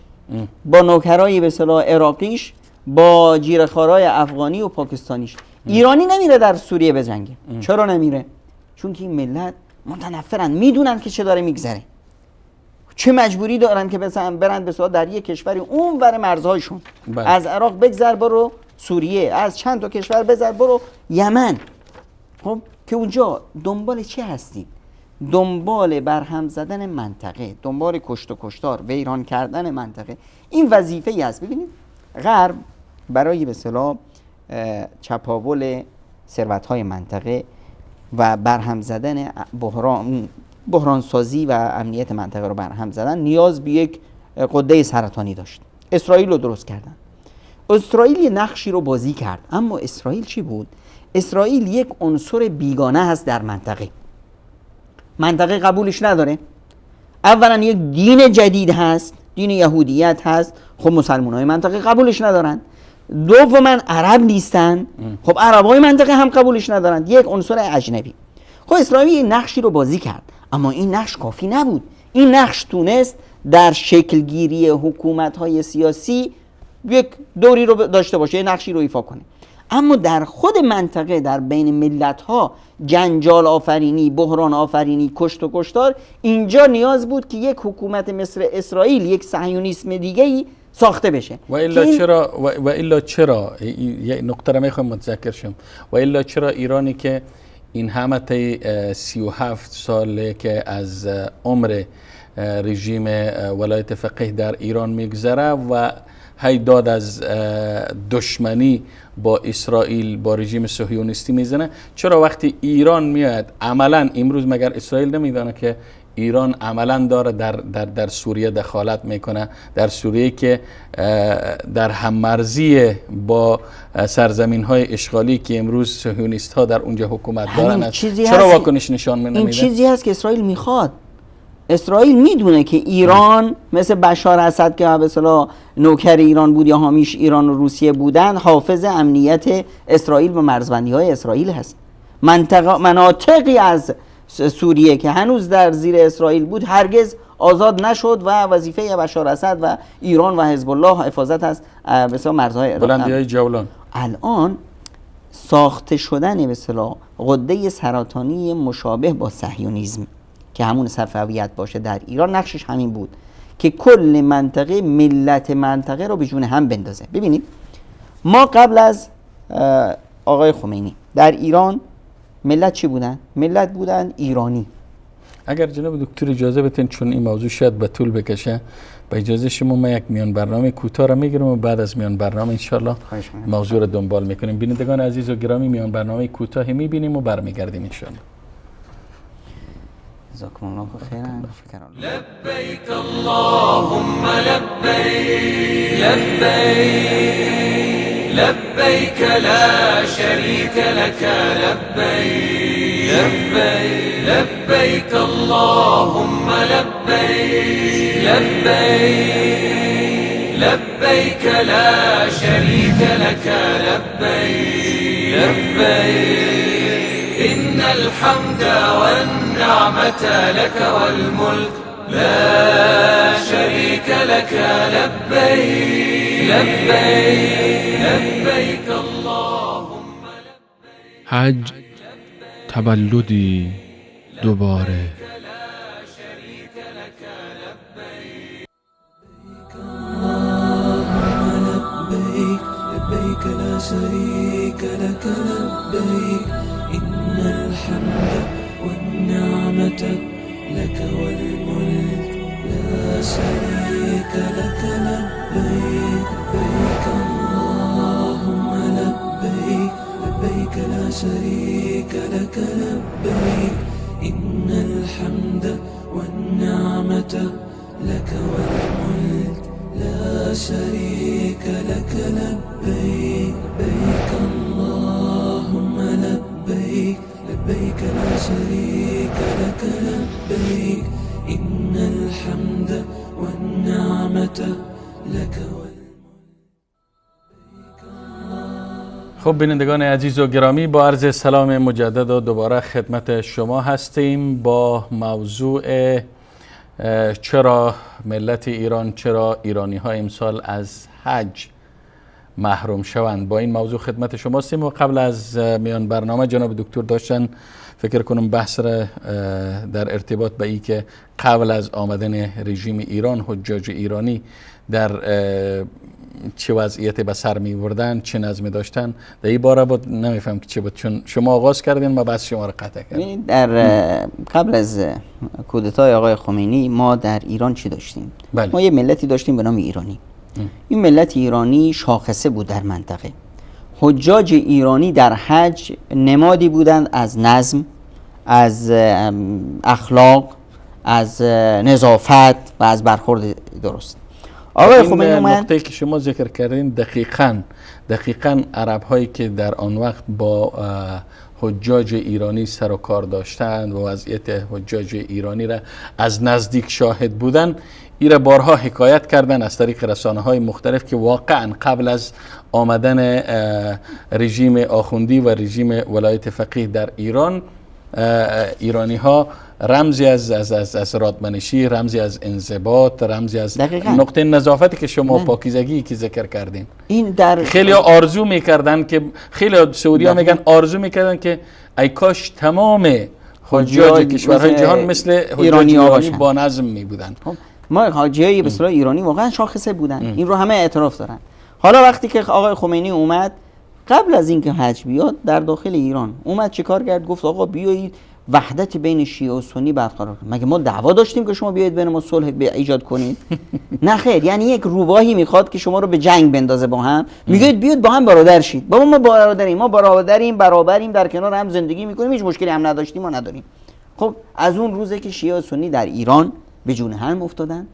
با نوکرای به اصطلاح عراقیش، با جیره‌خوارای افغانی و پاکستانیش. ایرانی نمیره در سوریه بجنگه. چرا نمیره؟ چون که این ملت متنفرن، میدونن که چه داره میگذره. چه مجبوری دارن که برن به صورت در یک کشوری اون ور مرزهایشون. بله. از عراق بگذر برو سوریه، از چند تا کشور بگذر برو یمن. خب که اونجا دنبال چه هستید؟ دنبال برهم زدن منطقه، دنبال کشت و کشتار، ویران کردن منطقه. این وظیفه ای است. ببینید غرب برای به اصطلاح چپاول ثروت‌های منطقه و برهم زدن بحران سازی و امنیت منطقه رو برهم زدن نیاز به یک غده سرطانی داشت. اسرائیل رو درست کردن. اسرائیل یه نقشی رو بازی کرد، اما اسرائیل چی بود؟ اسرائیل یک عنصر بیگانه هست در منطقه قبولش نداره. اولا یک دین جدید هست، دین یهودیت هست، خب مسلمان‌های منطقه قبولش ندارن. دوما عرب نیستن، خب عربای منطقه هم قبولش ندارن، یک عنصر اجنبی. خب اسرائیل یک نقشی رو بازی کرد، اما این نقش کافی نبود. این نقش تونست در شکلگیری حکومت‌های سیاسی یک دوری رو داشته باشه، یک نقشی رو ایفا کنه. اما در خود منطقه، در بین ملت‌ها جنجال آفرینی، بحران آفرینی، کشت و کشتار، اینجا نیاز بود که یک حکومت مثل اسرائیل، یک صهیونیسم دیگه‌ای ساخته بشه. و الا چرا یک نقطه را میخوام متذکر شم، و الا چرا ایرانی که این همه طی 37 ساله که از عمر رژیم ولایت فقیه در ایران میگذره و هی داد از دشمنی با اسرائیل، با رژیم صهیونیستی میزنه، چرا وقتی ایران میاد عملا امروز مگر اسرائیل نمیدانه که ایران عملا داره در سوریه دخالت میکنه، در سوریه که در هممرزی با سرزمین های اشغالی که امروز صهیونیست ها در اونجا حکومت دارن، چرا واکنش نشان نمیده؟ این چیزی هست که اسرائیل میخواد. اسرائیل میدونه که ایران مثل بشار اسد که به اصطلاح نوکر ایران بود یا حامیش ایران و روسیه بودن، حافظ امنیت اسرائیل و مرزبندی های اسرائیل هست. مناطقی از سوریه که هنوز در زیر اسرائیل بود هرگز آزاد نشد و وظیفه بشار اسد و ایران و حزب الله حفاظت از به اصطلاح مرزهای بلندی‌های جولان. الان ساخته شدن به اصطلاح غده سرطانی مشابه با صهیونیسم که همون صفویت باشه در ایران، نقشش همین بود که کل منطقه، ملت منطقه رو به جون هم بندازه. ببینید ما قبل از آقای خمینی در ایران ملت چی بودن؟ ملت بودن ایرانی. اگر جناب دکتر اجازه بدین، چون این موضوع شاید به طول بکشه، با اجازه شما ما یک میان برنامه کوتاه را میگیرم و بعد از میان برنامه انشالله موضوع را دنبال میکنیم. بینندگان عزیز و گرامی، میان برنامه کوتاهی میبینیم و برمیگردیم انشالله. جزاكم الله خيرا. لبيك اللهم لبيك لبيك لبيك لا شريك لك لبيك لبيك لبيك اللهم لبيك لبيك لبيك لا شريك لك لبيك لبيك إن الحمد والنعمة لك والملك لا شريك لك لبيك لبيك لبيك اللهم لبيك. حج تولدی دوباره. لبيك لا شريك لك لبيك إن الحمد والنعمة لك والملك لا شريك لك لبيك لبيك اللهم لبيك لبيك لا شريك لك لبيك إن الحمد والنعمة لك والملك لا شريك لك لبيك لبيك اللهم لبيك لبيك لا شريك لك لبيك إن الحمد والنعمة لك خب بینندگان عزیز و گرامی، با عرض سلام مجدد و دوباره خدمت شما هستیم با موضوع چرا ملت ایران، چرا ایرانی ها امسال از حج محروم شوند. با این موضوع خدمت شما هستیم و قبل از میان برنامه جناب دکتر داشتن فکر کنم بحث را در ارتباط به ای که قبل از آمدن رژیم ایران حجاج ایرانی در چه وضعیت به سر می بردن، چه نظمی داشتن، در این باره بود نمیفهم که چه بود، چون شما آغاز کردین ما بحث شما را قطع کردیم. در قبل از کودتای آقای خمینی ما در ایران چی داشتیم؟ بله. ما یه ملتی داشتیم به نام ایرانی. این ملت ایرانی شاخصه بود در منطقه. حجاج ایرانی در حج نمادی بودند از نظم، از اخلاق، از نظافت و از برخورد درست. آقای این خمینی اومد نقطه که شما ذکر کردین دقیقاً عرب هایی که در آن وقت با حجاج ایرانی سر و کار داشتند و وضعیت حجاج ایرانی را از نزدیک شاهد بودند، این را بارها حکایت کردن از طریق رسانه های مختلف که واقعا قبل از آمدن رژیم آخوندی و رژیم ولایت فقیه در ایران، ایرانی ها رمزی از رادمنشی، رمزی از انضباط، رمزی از نقطه نظافتی که شما پاکیزگی که ذکر کردین، این در خیلی آرزو میکردن که خیلی سعودی ها میگن آرزو میکردن که ای کاش تمام حجاج کشورهای جهان مثل ایرانی با نظم می بودن. ما حاجیای به اصطلاح ایرانی واقعا شاخصه بودن، این رو همه اعتراف دارن. حالا وقتی که آقای خمینی اومد، قبل از اینکه حج بیاد در داخل ایران اومد چیکار کرد؟ گفت آقا بیایید وحدت بین شیعه و سنی برقرار کنیم. مگه ما دعوا داشتیم که شما بیایید بین ما صلح ایجاد کنید؟ نه خیر، یعنی یک روباهی میخواد که شما رو به جنگ بندازه با هم، میگید بیاید با هم برادر شید. بابا ما برادریم، برابریم، در کنار هم زندگی میکنیم، هیچ مشکلی هم نداشتیم ما نداریم. خب از اون روزه که شیعه و سنی در ایران به جون هم افتادن.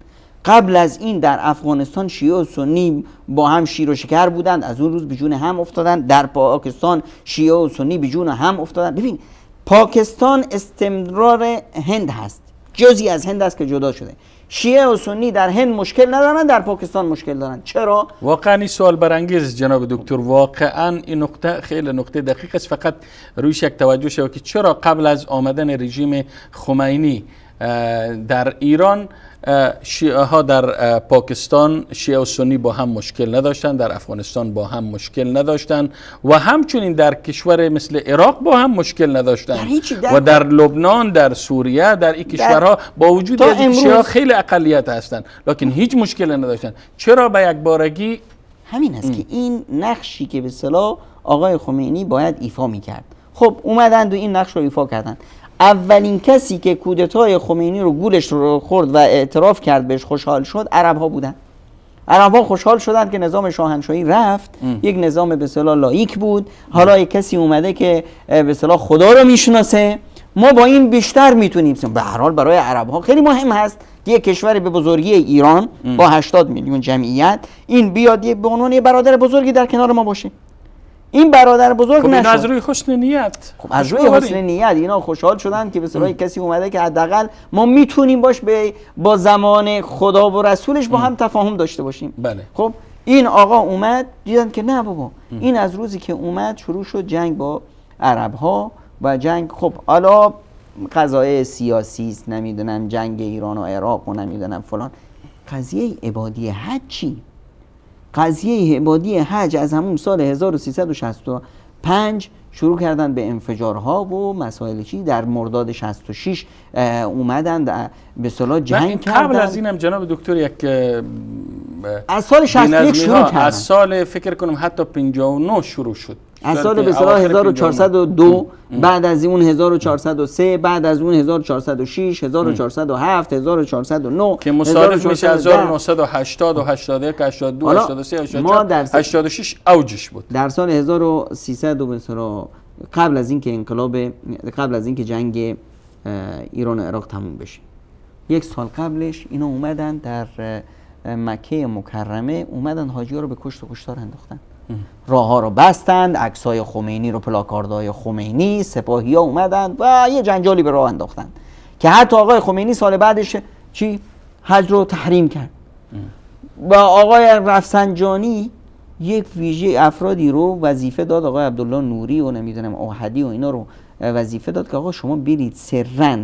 قبل از این در افغانستان شیعه و سنی با هم شیر و شکر بودند، از اون روز به جون هم افتادن. در پاکستان شیعه و سنی به جون هم افتادن. ببین پاکستان استمرار هند هست، جزئی از هند است که جدا شده. شیعه و سنی در هند مشکل ندارن، در پاکستان مشکل دارن. چرا؟ واقعا این سوال برانگیز جناب دکتر، واقعا این نقطه خیلی نقطه دقیق است. فقط رویش یک توجه شود که چرا قبل از آمدن رژیم خمینی در ایران شیعه ها در پاکستان شیعه و سنی با هم مشکل نداشتن، در افغانستان با هم مشکل نداشتن و همچنین در کشور مثل عراق با هم مشکل نداشتن و در لبنان، در سوریه، در این کشورها با وجود از شیعه خیلی اقلیت هستند لکن هیچ مشکل نداشتن. چرا به یک بارگی؟ همین است که این نقشی که به اصطلاح آقای خمینی باید ایفا میکرد. خب اومدند و این نقش رو ایفا کردن. اولین کسی که کودتای خمینی رو گولش رو خورد و اعتراف کرد بهش خوشحال شد عرب ها بودن. عرب ها خوشحال شدن که نظام شاهنشاهی رفت، یک نظام به اصطلاح لاییک بود. حالا یک کسی اومده که به اصطلاح خدا رو میشناسه، ما با این بیشتر میتونیم. به هر حال برای عرب ها خیلی مهم هست که یک کشور به بزرگی ایران با 80 میلیون جمعیت این بیاد به عنوان یه برادر بزرگی در کنار ما باشه. این برادر بزرگ نشد. از روی حسن نیت. خب از روی حسن نیت اینا خوشحال شدن که به اصطلاح کسی اومده که حداقل ما میتونیم با زمان خدا و رسولش با هم تفاهم داشته باشیم. بله. خب این آقا اومد، دیدن که نه بابا این از روزی که اومد شروع شد جنگ با عرب ها و جنگ. خب حالا قضایه سیاسی است، نمیدونم جنگ ایران و عراق و نمیدونم فلان. قضیه عبادی حج چی؟ قضیه عبادی حج از همون سال 1365 شروع کردن به انفجارها و مسائل چی. در مرداد 66 اومدن به اصطلاح جنگ کردن. قبل از اینم جناب دکتر یک از سال 61 شروع کردن. از سال فکر کنم حتی 59 شروع شد. از سال به اصطلاح 1402 بعد از اون 1403 بعد از اون 1406 1407 1409 که مصادف میشه 1980 و 81 82 83 84 86 اوجش بود. در سال 1300 به اصطلاح قبل از اینکه جنگ ایران و عراق تموم بشه، یک سال قبلش اینا اومدن در مکه مکرمه اومدن حاجی ها رو به کشت و کشتار انداختن. راه ها رو بستند، عکسای خمینی رو، پلاکاردهای خمینی، سپاهی ها اومدن و یه جنجالی به راه انداختن که حتی آقای خمینی سال بعدش حج رو تحریم کرد. و آقای رفسنجانی یک ویژه افرادی رو وظیفه داد، آقای عبدالله نوری و نمیدونم اوحدی و اینا رو وظیفه داد که آقا شما برید سرًا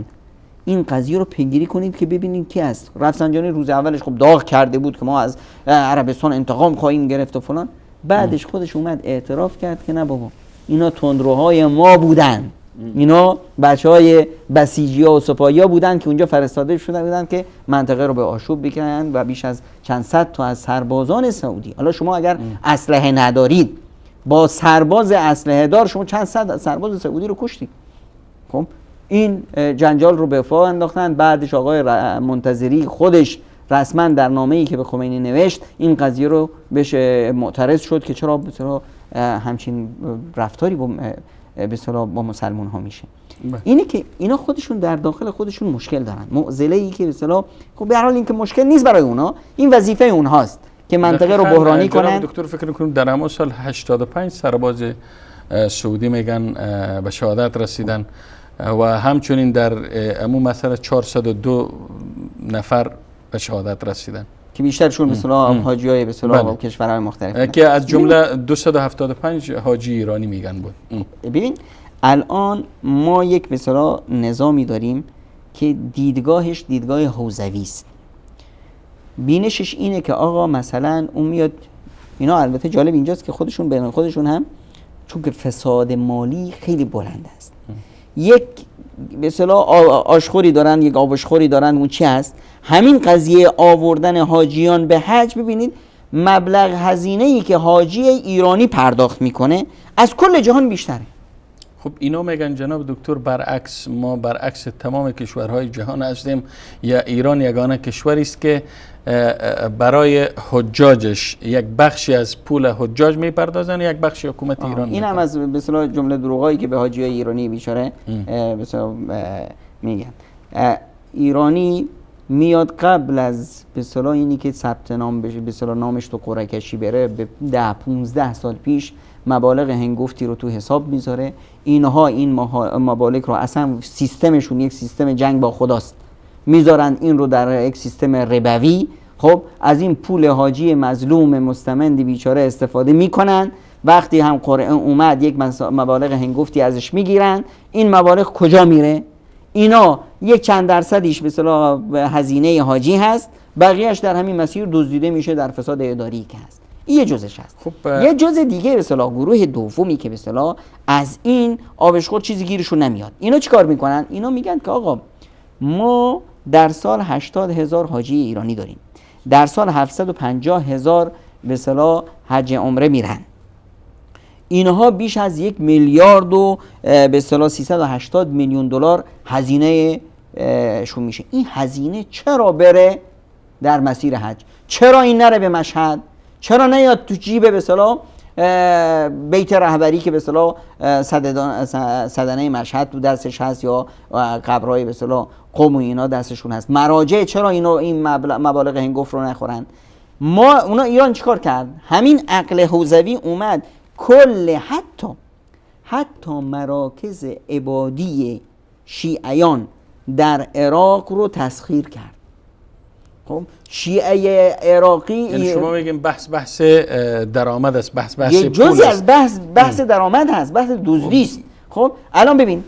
این قضیه رو پیگیری کنید که ببینید کی است. رفسنجانی روز اولش خب داغ کرده بود که ما از عربستان انتقام خواهیم گرفت و فلان. بعدش خودش اومد اعتراف کرد که نه بابا اینا تندروهای ما بودن، اینا بچهای بسیجی‌ها و سپاهی‌ها بودن که اونجا فرستاده شده بودن که منطقه رو به آشوب بکنن و بیش از چند صد تا از سربازان سعودی. حالا شما اگر اسلحه ندارید، با سرباز اسلحه دار شما چند صد سرباز سعودی رو کشتید. خب این جنجال رو به فا انداختن. بعدش آقای منتظری خودش رسما در نامه‌ای که به خمینی نوشت این قضیه رو بهش معترض شد که چرا همچین رفتاری با به اصطلاح با مسلمان ها میشه. بله. اینه که اینا خودشون در داخل خودشون مشکل دارن، معضله ای که به اصطلاح خب به هر حال این که مشکل نیست برای اونا، این وظیفه اونهاست که منطقه رو بحرانی کنن. دکتر فکر می‌کنم در همون سال 85 سرباز سعودی میگن به شهادت رسیدن و همچنین در همون مسئله 402 نفر به شهادت رسیدن که بیشترشون به اصطلاح حاجیای به اصطلاح کشورهای مختلف که از جمله 275 حاجی ایرانی میگن بود. ببین الان ما یک به اصطلاح نظامی داریم که دیدگاهش دیدگاه حوزوی است. بینشش اینه که آقا مثلا اون میاد، اینا البته جالب اینجاست که خودشون بین خودشون هم چون که فساد مالی خیلی بلند است، یک به اصطلاح آشخوری دارن، یک آبشخوری دارن. اون چی هست؟ همین قضیه آوردن حاجیان به حج. ببینید مبلغ هزینه‌ای که حاجی ایرانی پرداخت میکنه از کل جهان بیشتره. خب اینا میگن جناب دکتر برعکس، ما برعکس تمام کشورهای جهان هستیم، یا ایران یگانه کشوری است که برای حجاجش یک بخشی از پول حجاج میپردازن، یک بخشی حکومت ایران. این هم از به اصطلاح جمله دروغایی که به حاجیای ایرانی بیچاره به اصطلاح میگن. ایرانی میاد قبل از به اصطلاح اینی که ثبت نام بشه، به اصطلاح نامش تو قرعه کشی بره، به 10-15 سال پیش مبالغ هنگفتی رو تو حساب میذاره. اینها این مبالغ رو اصلا سیستمشون یک سیستم جنگ با خداست، میذارن این رو در یک سیستم ربوی. خب از این پول حاجی مظلوم مستمند بیچاره استفاده میکنن. وقتی هم قرعه اومد یک مبالغ هنگفتی ازش میگیرن. این مبالغ کجا میره؟ اینا یک چند درصدیش به اصطلاح هزینه حاجی هست، بقیهش در همین مسیر دزدیده میشه در فساد اداری که هست. این یه جزش هست. خب یه جز دیگه به اصطلاح گروه دومی که به اصطلاح از این آبشخور چیزی گیرشون نمیاد. اینا چیکار میکنن؟ اینا میگن که آقا ما در سال 80,000 حاجی ایرانی داریم، در سال 750,000 به اصطلاح حج عمره میرن. اینها بیش از 1 میلیارد و به اصطلاح 380 میلیون دلار هزینه شون میشه. این هزینه چرا بره در مسیر حج؟ چرا این نره به مشهد؟ چرا نیاد تو جیب به اصطلاح بیت رهبری که به اصطلاح صدنه مشهد تو دستش هست، یا قبرهای به اصطلاح قم و اینا دستشون هست؟ مراجع چرا این مبالغ هنگفت رو نخورن؟ اونا ایران چیکار کرد؟ همین عقل حوزوی اومد کل حتی مراکز عبادی شیعیان در عراق رو تسخیر کرد. خب شیعه عراقی، یعنی شما میگیم بحث درآمد است، بحث یه جزئی از بحث درآمد هست، بحث دزدی است. خب الان ببین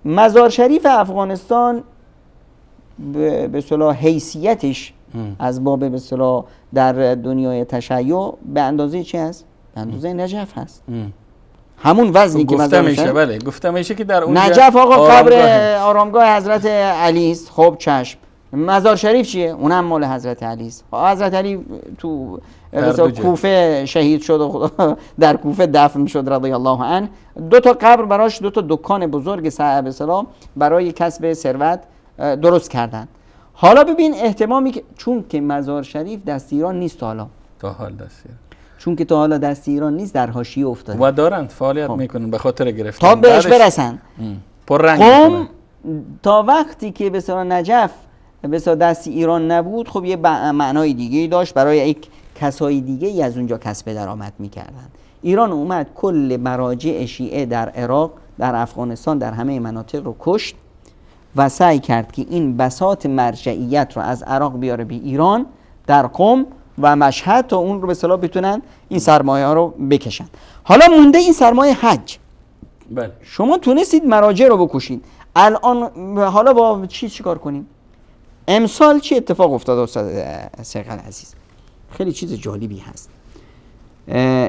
مزار شریف افغانستان به اصطلاح حیثیتش از باب به اصطلاح در دنیای تشیع به اندازه چی هست؟ به اندازه نجف هست. همون وزنی که گفته میشه. بله گفته میشه که در اونجا نجف آقا قبر آرامگاه حضرت علی است. خب چشم. مزار شریف چیه؟ اونم مال حضرت علی است. حضرت علی تو کوفه شهید شد و در کوفه دفن شد رضی الله عنه. 2 تا قبر براش، 2 تا دکان بزرگ به اصطلاح برای کسب ثروت درست کردن. حالا ببین اهتمامی که چون که مزار شریف دست ایران نیست تا حال چون که تا حالا دست ایران نیست، در حاشیه افتاده و دارند فعالیت میکنن به خاطر گرفتن تا بهش برسن. پر رنگ قم تا وقتی که به اصطلاح نجف به اصطلاح دست ایران نبود، خب یه معنای دیگه داشت، برای یک کسای دیگه ای از اونجا کسب درآمد میکردن. ایران اومد کل مراجع شیعه در عراق، در افغانستان، در همه مناطق رو کشت و سعی کرد که این بساط مرجعیت رو از عراق بیاره به ایران در قم و مشهد، تا اون رو به اصطلاح بتونن این سرمایه ها رو بکشن. حالا مونده این سرمایه حج. بله. شما تونستید مراجع رو بکشید. الان حالا با چی کار کنیم؟ امسال چی اتفاق افتاد استاد سیقل عزیز؟ خیلی چیز جالبی هست.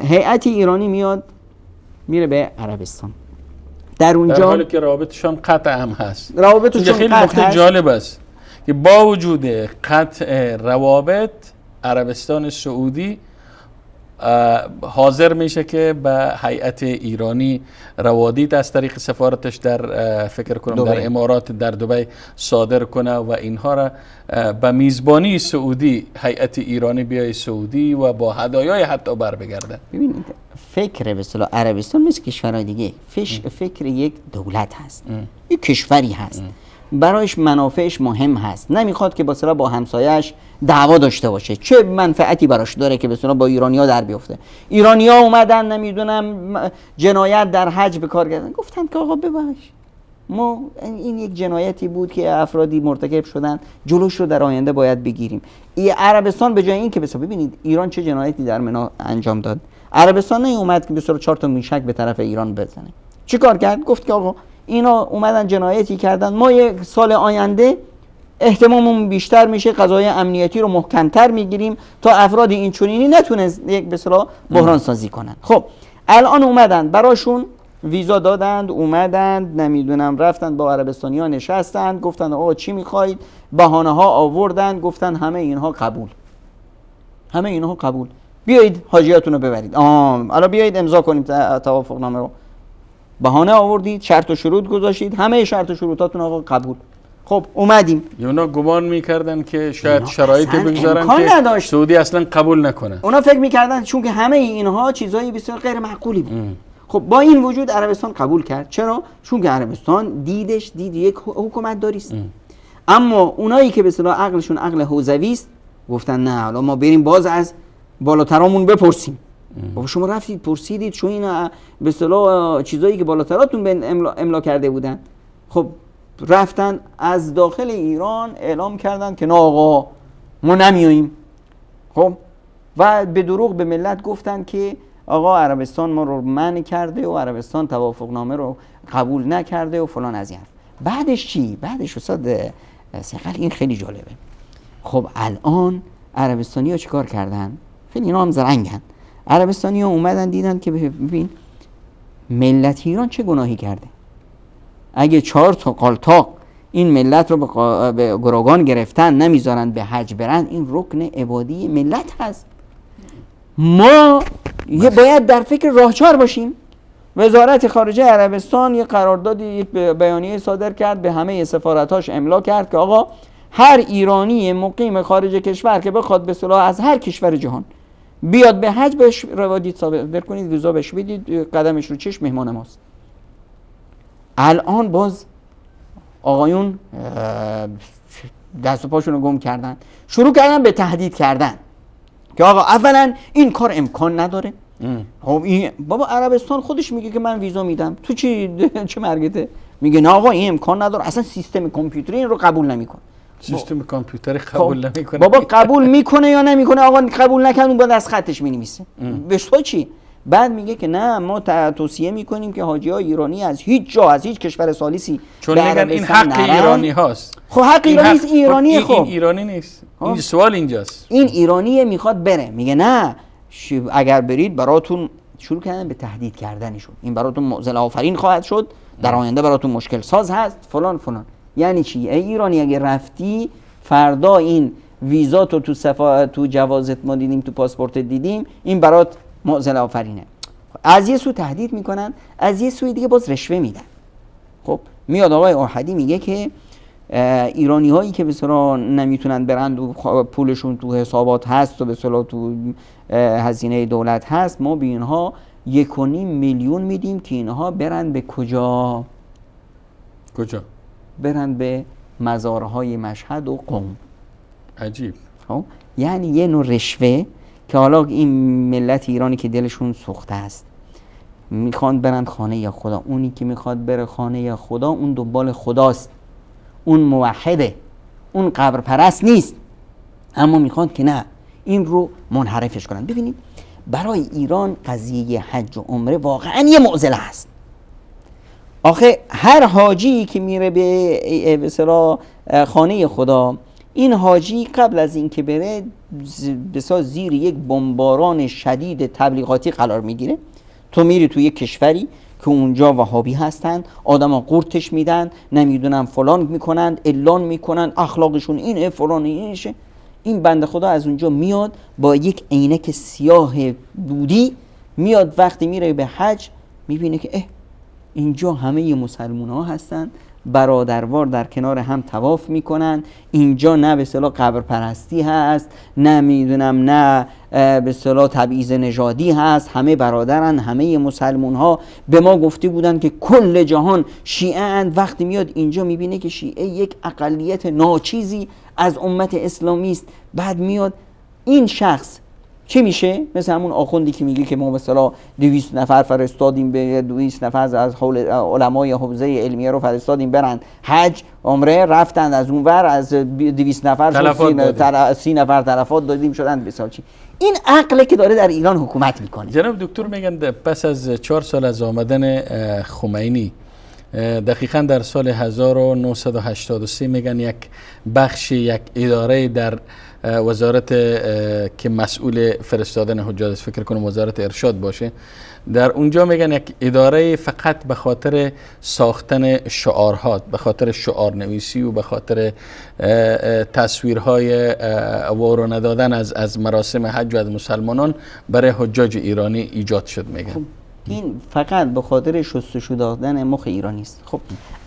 هیئت ایرانی میاد میره به عربستان، در اونجا در حالی که رابطشان قطع هم هست. روابطشون خیلی نکته جالب است که با وجود قطع روابط، عربستان سعودی حاضر میشه که به هیئت ایرانی روادید از طریق سفارتش در فکر کنم در امارات در دبی صادر کنه و اینها را به میزبانی سعودی هیئت ایرانی بیای سعودی و با هدایای حتی بر بگرده. ببینید فکر به اصطلاح عربستان مثل کشورهای دیگه فکر یک دولت هست، یک کشوری هست، برایش منافعش مهم هست، نمیخواد که مثلا با همسایه‌اش دعوا داشته باشه. چه منفعتی براش داره که مثلا با ایرانی‌ها در بیفته؟ ایرانی‌ها اومدن نمیدونم جنایت در حج به کار گرفتن، گفتن که آقا ببخش، ما این یک جنایتی بود که افرادی مرتکب شدن، جلوش رو در آینده باید بگیریم. این عربستان به جای این که ببینید ایران چه جنایتی در منا انجام داد، عربستان اومد که به صورت 4 تا موشک به طرف ایران بزنه. چی کار کرد؟ گفت که آقا اینا اومدن جنایتی کردن، ما یک سال آینده احتماممون بیشتر میشه، قضای امنیتی رو محکمتر میگیریم تا افراد این چنینی نتونه یک به اصطلاح بحران سازی کنن. خب الان اومدن براشون ویزا دادند، اومدند نمیدونم رفتن با عربستانی‌ها نشستند، گفتن آقا چی میخواید، بهانه ها آوردن، گفتن همه اینها قبول، همه اینها قبول، بیایید حاجیاتون رو ببرید، حالا بیایید امضا کنیم توافق نامه رو. بهانه آوردید، شرط و شروط گذاشتید، همه شرط و شروطاتون آقا قبول. خب اومدیم. اونا گمان میکردن که شاید شرایطی بگذارن که سعودی اصلا قبول نکنه. اونا فکر میکردن چون که همه اینها چیزایی بسیار غیر معقولی بود. خب با این وجود عربستان قبول کرد. چرا؟ چون که عربستان دید یک حکومت داری است. اما اونایی که به اصطلاح عقلشون عقل حوزوی است گفتن نه، حالا ما بریم باز از بالاترامون بپرسیم. بابا شما رفتید پرسیدید، چون این به اصطلاح چیزایی که بالاتراتون به املا کرده بودن. خب رفتن از داخل ایران اعلام کردن که نه آقا ما نمیاییم. خب و به دروغ به ملت گفتن که آقا عربستان ما رو منع کرده و عربستان توافق نامه رو قبول نکرده و فلان از این. بعدش چی؟ بعدش استاد سقل این خیلی جالبه. خب الان عربستانی ها چیکار کردن؟ خیلی اینا هم زرنگن. عربستانی ها اومدن دیدن که ببین ملت ایران چه گناهی کرده. اگه 4 تا قالتاق این ملت رو به گروگان گرفتن نمیذارن به حج برن، این رکن عبادی ملت هست. ما باید در فکر راهچار باشیم. وزارت خارجه عربستان یک قراردادی، یک بیانیه صادر کرد، به همه سفارتاش املا کرد که آقا هر ایرانی مقیم خارج کشور که بخواد به اصطلاح از هر کشور جهان بیاد به حج، بهش روادید صادر کنید، ویزا بهش بدید، قدمش رو چشم مهمان ماست. الان باز آقایون دست و پاشون رو گم کردن، شروع کردن به تهدید کردن که آقا اولا این کار امکان نداره. خب این بابا عربستان خودش میگه که من ویزا میدم، تو چه مرگته؟ میگه نه آقا این امکان نداره، اصلا سیستم کامپیوتری این رو قبول نمیکنه. سیستم کامپیوتری قبول نمیکنه. بابا قبول میکنه یا نمیکنه؟ آقا قبول نکنه اون بعد از خطش مینویسه. به تو چی؟ بعد میگه که نه ما توصیه میکنیم که حاجی های ایرانی از هیچ جا، از هیچ کشور ثالثی، چون میگن این حق ایرانی هاست. خب حق ایرانی نیست، ایرانی. خب این ایرانی نیست. این سوال اینجاست. این ایرانیه میخواد بره، میگه نه اگر برید براتون، شروع کردن به تهدید کردنشون، این براتون معضل آفرین خواهد شد، در آینده براتون مشکل ساز هست، فلان فلان. یعنی چی؟ ای ایرانی اگه رفتی فردا این ویزا تو جوازت ما دیدیم، تو پاسپورت دیدیم، این برات معضل آفرینه. از یه سو تهدید میکنن، از یه سوی دیگه باز رشوه میدن. خب میاد آقای احدی میگه که ایرانی هایی که به اصطلاح نمیتونن برند و پولشون تو حسابات هست و به اصطلاح تو هزینه دولت هست، ما به اینها 1.5 میلیون میدیم که اینها برن به کجا؟ برن به مزارهای مشهد و قم. عجیب. خب یعنی یه نوع رشوه که حالا این ملت ایرانی که دلشون سوخته است میخوان برن خانه یا خدا، اونی که میخواد بره خانه یا خدا اون دنبال خداست، اون موحده، اون قبر پرست نیست، اما میخوان که نه این رو منحرفش کنن. ببینید برای ایران قضیه حج و عمره واقعا یه معضله است. آخه هر حاجی که میره به اصطلاح خانه خدا، این حاجی قبل از اینکه بره بسا زیر یک بمباران شدید تبلیغاتی قرار میگیره. تو میری تو یک کشوری که اونجا وهابی هستن، آدما قورتش میدن، نمیدونم فلان میکنن، اعلان میکنن اخلاقشون اینه، فلان اینشه. این بنده خدا از اونجا میاد با یک عینک سیاه دودی، میاد وقتی میره به حج میبینه که اینجا همه مسلمان ها هستن برادروار در کنار هم طواف میکنن. اینجا نه به اصطلاح قبر پرستی هست، نه میدونم نه به اصطلاح تبعیض نژادی هست، همه برادرن، همه مسلمون ها. به ما گفته بودن که کل جهان شیعه اند. وقتی میاد اینجا میبینه که شیعه یک اقلیت ناچیزی از امت اسلامی است، بعد میاد این شخص چی میشه؟ مثل همون آخوندی که میگه که ما به اصطلاح 200 نفر فرستادیم، به 200 نفر از علمای حوزه علمیه رو فرستادیم برن حج عمره، رفتن از اونور از 200 نفر 30 نفر تلفات دادیم شدن بسیار چی. این عقله که داره در ایران حکومت میکنه. جناب دکتر میگن پس از 4 سال از آمدن خمینی، دقیقاً در سال 1983 میگن یک بخش، یک اداره در وزارت که مسئول فرستادن حجاج، فکر کنم وزارت ارشاد باشه، در اونجا میگن یک اداره فقط به خاطر ساختن شعارها، به خاطر شعار نویسی و به خاطر تصویرهای وارو ندادن از مراسم حج و از مسلمانان برای حجاج ایرانی ایجاد شد میگن. این فقط به خاطر شستشو دادن مخ ایرانی است. خب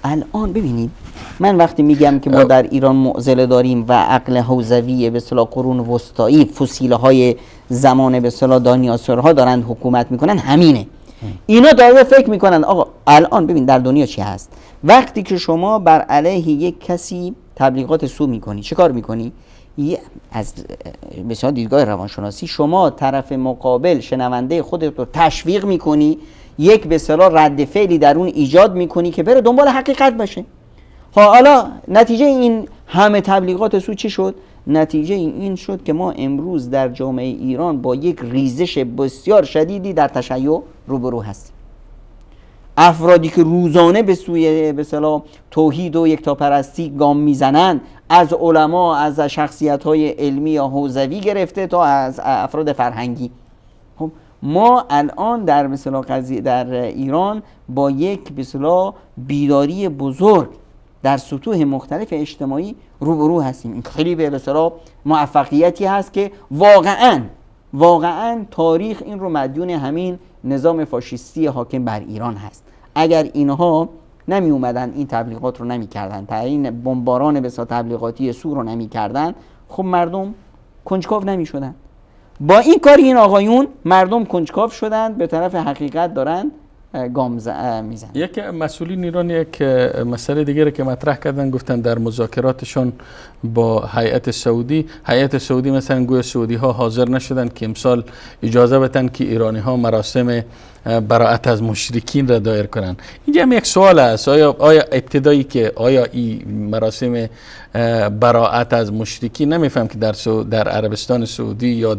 الان ببینید، من وقتی میگم که ما در ایران معضله داریم و عقل حوزوی به اصطلاح قرون وسطایی، فسیله های زمان به اصطلاح دانیاسورها دارن حکومت میکنن، همینه. اینا داره فکر میکنن آقا الان ببین در دنیا چی هست. وقتی که شما بر علیه یک کسی تبلیغات سو میکنی، چه کار میکنی؟ از مثلا دیدگاه روانشناسی شما طرف مقابل شنونده خودت رو تشویق میکنی، یک به اصطلاح رد فعلی در اون ایجاد میکنی که بره دنبال حقیقت باشه. حالا نتیجه این همه تبلیغات سو چی شد؟ نتیجه این شد که ما امروز در جامعه ایران با یک ریزش بسیار شدیدی در تشیع روبرو هستیم. افرادی که روزانه به سوی به اصطلاح توحید و یکتاپرستی گام میزنند، از علما، از شخصیت‌های علمی یا حوزوی گرفته تا از افراد فرهنگی. خب ما الان در به اصطلاح قضیه در ایران با یک به اصطلاح بیداری بزرگ در سطوح مختلف اجتماعی روبرو هستیم. این خیلی به اصطلاح موفقیتی هست که واقعاً تاریخ این رو مدیون همین نظام فاشیستی حاکم بر ایران هست. اگر اینها نمی اومدن این تبلیغات رو نمی کردن، این بمباران بسیار تبلیغاتی سو رو نمی کردن، خب مردم کنجکاو نمی شدن. با این کار این آقایون مردم کنجکاو شدن، به طرف حقیقت دارن گام میزنن. یک مسئولین ایران یک مسئله دیگه که مطرح کردن، گفتن در مذاکراتشون با هیئت سعودی مثلا گویا سعودی ها حاضر نشدن که امسال اجازه بدن که ایرانی ها مراسم براءت از مشرکین را دایر کنن. اینجا هم یک سوال است، آیا ابتدایی که آیا این مراسم براءت از مشرکین، نمیفهم که در عربستان سعودی یا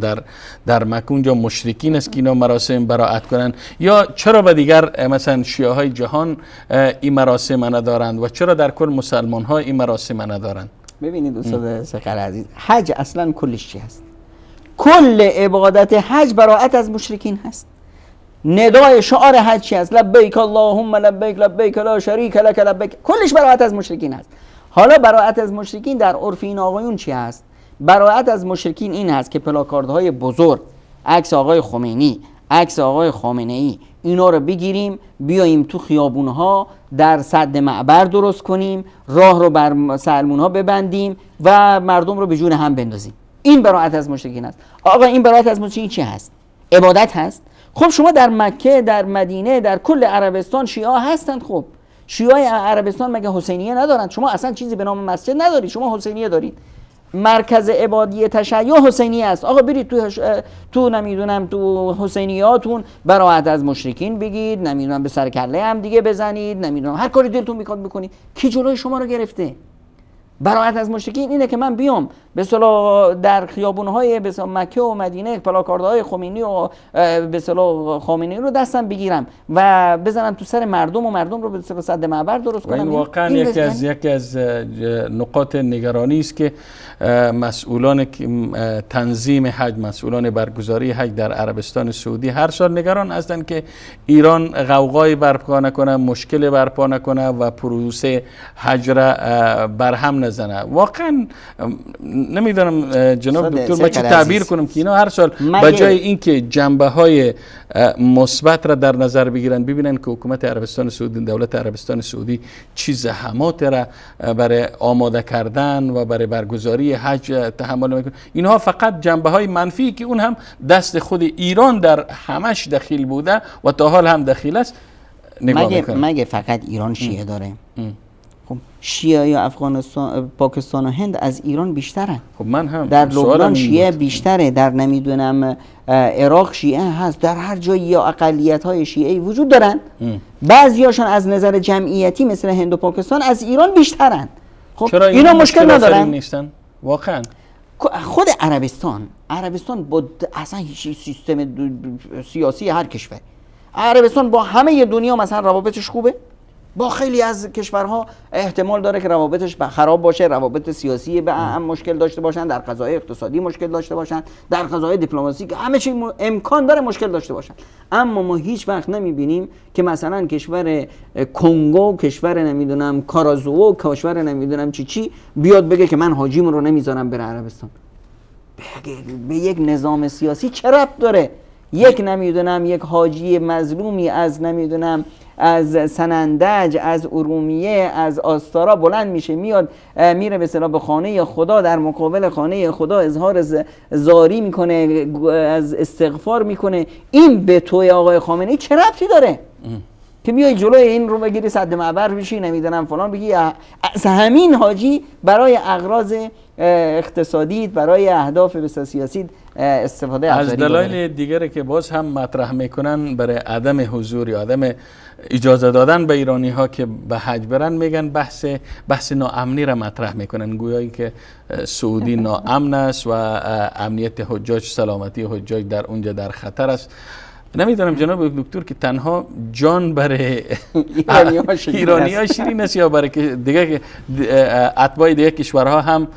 در مکه اونجا مشرکین است که اینا مراسم براءت کنن، یا چرا به دیگر مثلا شیعه های جهان این مراسم ندارند و چرا در کل مسلمان ها این مراسم ندارند؟ ببینید استاد سقر عزیز، حج اصلا کلش چی هست؟ کل عبادت حج براءت از مشرکین هست. ندای شعار حج چی هست؟ لبیک اللهم لبیک لبیک لا شریک لک لبیک. کلش براءت از مشرکین هست. حالا براءت از مشرکین در عرف این آقایون چی هست؟ براءت از مشرکین این هست که پلاکاردهای بزرگ، عکس آقای خمینی، عکس آقای خامنه‌ای، اینا رو بگیریم بیاییم تو خیابونها در سد معبر درست کنیم، راه رو بر مسلمون‌ها ببندیم و مردم رو به جون هم بندازیم. این براءت از مشرکین است. آقا این براءت از مشرکین چی هست؟ عبادت هست. خب شما در مکه، در مدینه، در کل عربستان شیعه هستند. خب شیعه عربستان مگه حسینیه ندارند؟ شما اصلا چیزی به نام مسجد ندارید، شما حسینیه دارید. مرکز عبادی تشیع حسینیه است. آقا برید تو نمیدونم تو حسینیاتون براءت از مشرکین بگید، نمیدونم به سر کله هم دیگه بزنید، نمیدونم هر کاری دلتون میخواد بکنید. کی جلوی شما رو گرفته؟ براءت از مشرکین اینه که من بیام به اصطلاح در خیابون‌های به اصطلاح مکه و مدینه پلاکاردهای خمینی و به اصطلاح خامنه‌ای رو دستم بگیرم و بزنم تو سر مردم و مردم رو به اصطلاح سد معبر درست کنم. این واقعا یکی از نقاط نگرانی است که مسئولان تنظیم حج، مسئولان برگزاری حج در عربستان سعودی هر سال نگران هستند که ایران غوغای برپا نکنه، مشکل برپا نکنه و پروسه حج را برهم نزنه. واقعا نمیدونم جناب صد- دکتر ما چی صد تعبیر عزیز. کنم که اینا هر سال مگه- بجای اینکه جنبه های مثبت را در نظر بگیرن، ببینن که حکومت عربستان سعودی، دولت عربستان سعودی چی زحمات را برای آماده کردن و برای برگزاری حج تحمل میکنه. اینها فقط جنبه های منفی که اون هم دست خود ایران در همش دخیل بوده و تا حال هم دخیل است نگاه میکنه. مگه فقط ایران شیعه داره؟ خب شیعه یا افغانستان، پاکستان و هند از ایران بیشترن. خب من هم در سوالم لبنان این شیعه بود. بیشتره، در نمیدونم عراق شیعه هست، در هر جایی یا اقلیت های شیعه وجود دارن. بعضیاشون از نظر جمعیتی مثل هند و پاکستان از ایران بیشترن. خب چرا اینا مشکل ندارن. نیستن واقعا؟ خود عربستان با اصلا سیستم سیاسی هر کشور، عربستان با همه دنیا مثلا روابطش خوبه، با خیلی از کشورها احتمال داره که روابطش خراب باشه، روابط سیاسی به هم مشکل داشته باشن، در قضایای اقتصادی مشکل داشته باشن، در قضایای دیپلماسی که همه چی امکان داره مشکل داشته باشن. اما ما هیچ وقت نمیبینیم که مثلا کشور کنگو، کشور نمیدونم کارازوو، کشور نمیدونم چی بیاد بگه که من حاجیمون رو نمیذارم بره عربستان. به یک نظام سیاسی چه ربط داره؟ یک نمیدونم یک حاجی مظلومی از نمیدونم از سنندج، از ارومیه، از آستارا بلند میشه میاد میره به اصطلاح به خانه خدا، در مقابل خانه خدا اظهار زاری میکنه، از استغفار میکنه. این به توی آقای خامنه‌ای چه ربطی داره که بیای جلوی این رو بگیری سد معبر بشی نمیدونم فلان بگی؟ از همین حاجی برای اغراض اقتصادی، برای اهداف سیاسی استفاده از دلایل دیگری که باز هم مطرح میکنن برای عدم حضور یا عدم اجازه دادن به ایرانی ها که به حج برن، میگن بحث ناامنی را مطرح میکنن، گویا که سعودی ناامن است و امنیت حجاج، سلامتی حجاج در اونجا در خطر است. نمیدونم جناب دکتر که تنها جان برای ایرانی ها شیرین است یا برای دیگه اتباع دیگه کشورها هم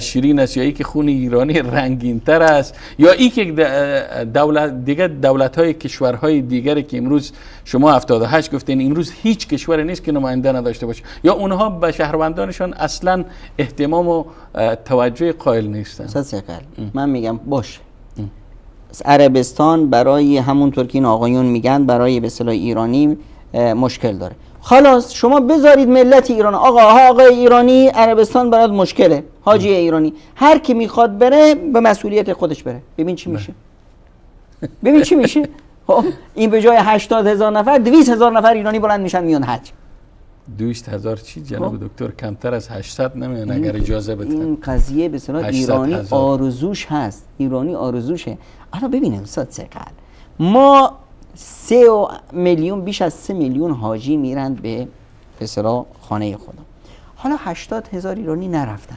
شیرین است، یا ای که خون ایرانی رنگین تر است، یا ای که دولت های کشورهای دیگری که امروز شما 78 گفتین امروز هیچ کشوری نیست که نماینده نداشته باشه، یا اونها به شهروندانشان اصلا احتمام و توجه قائل نیستن. من میگم باشه، عربستان برای همونطور که این آقایون میگن برای به اصطلاح ایرانی مشکل داره. خلاص شما بذارید ملت ایران، آقای ایرانی عربستان برات مشکله، حاجی ایرانی هر کی میخواد بره به مسئولیت خودش بره. ببین چی میشه. ببین چی میشه. این به جای 80,000 نفر 200,000 نفر ایرانی بلند میشن میان حج. 200,000 چی جناب دکتر؟ کمتر از 800 نمیان اگر اجازه بدن. این قضیه به اصطلاح ایرانی آرزوش هست، ایرانی آرزوشه. حالا ببینیم استاد سقل، ما 3 میلیون، بیش از 3 میلیون حاجی میرن به اصطلاح خانه خدا. حالا 80,000 ایرانی نرفتن.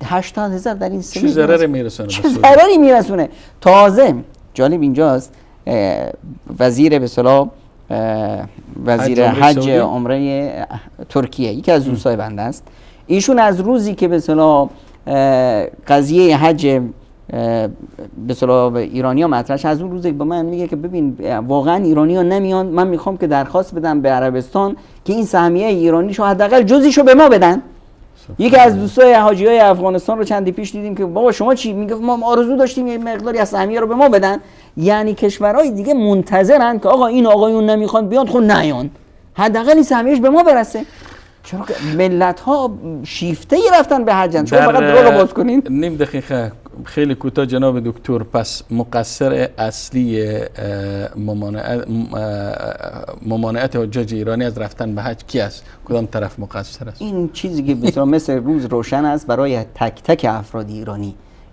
80,000 در این 3 چه ضرری میرسونه؟ چه ضرری میرسونه؟ تازه جالب اینجاست وزیر به اصطلاح وزیر حج عمره ترکیه، یکی از دوستای بنده است، ایشون از روزی که به اصطلاح قضیه حج به اصطلاح ایرانی‌ها مطرح، از اون روزی به من میگه که ببین واقعا ایرانی‌ها نمیان، من میخوام که درخواست بدم به عربستان که این سهمیه ایرانیشو حداقل جزیشو به ما بدن. یکی از دوستای حاجیای افغانستان رو چندی پیش دیدیم که بابا شما چی؟ میگه ما آرزو داشتیم یه مقداری از سهمیه رو به ما بدن. یعنی کشورهای دیگه منتظرن که آقا این آقایون نمیخوان بیان، خب نیان، حداقل این سهمیه‌اش به ما برسه. چرا که ملت ها شیفته ای رفتن به حج. شما فقط درو باز کنین. نیم دقیقه خیلی کوتاه جناب دکتر، پس مقصر اصلی ممانعت حجاج ایرانی از رفتن به حج کی است؟ کدام طرف مقصر است؟ این چیزی که بسیار مثل روز روشن است برای تک تک افراد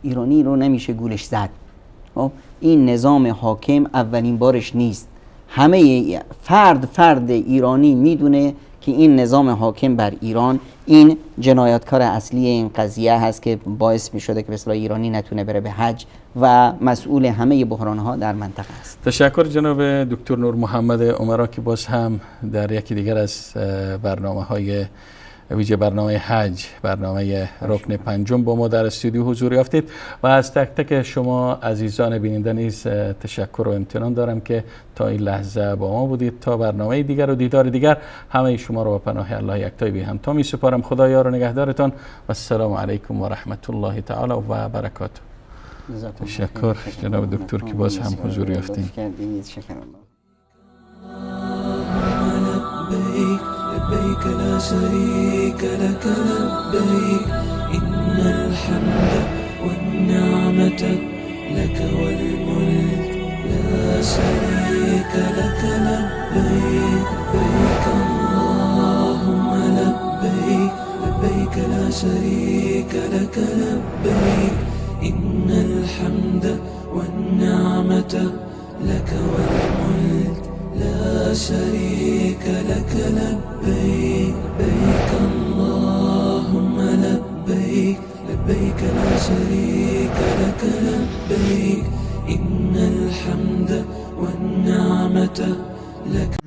ایرانی رو نمیشه گولش زد. این نظام حاکم اولین بارش نیست، همه فرد ایرانی میدونه که این نظام حاکم بر ایران این جنایتکار اصلی این قضیه هست که باعث می شده که به اصطلاح ایرانی نتونه بره به حج و مسئول همه بحران ها در منطقه است. تشکر جناب دکتر نور محمد عمرا که باز هم در یکی دیگر از برنامه های ویژه برنامه حج، برنامه رکن پنجم با ما در استودیو حضور یافتید و از تک تک شما عزیزان بیننده نیز تشکر و امتنان دارم که تا این لحظه با ما بودید. تا برنامه دیگر و دیدار دیگر همه شما را با پناه الله یکتای بی همتا می سپارم. خدا یار و نگهدارتان و السلام علیکم و رحمت الله تعالی و برکاته. تشکر جناب دکتر که باز هم حضور یافتین. لبيك لا شريك لك لبيك إن الحمد والنعمة لك والملك لا شريك لك لبيك لبيك اللهم لبيك لبيك لا شريك لك لبيك إن الحمد والنعمة لك والملك لا شريك لك لبيك لبيك اللهم لبيك لبيك لا شريك لك لبيك إن الحمد والنعمة لك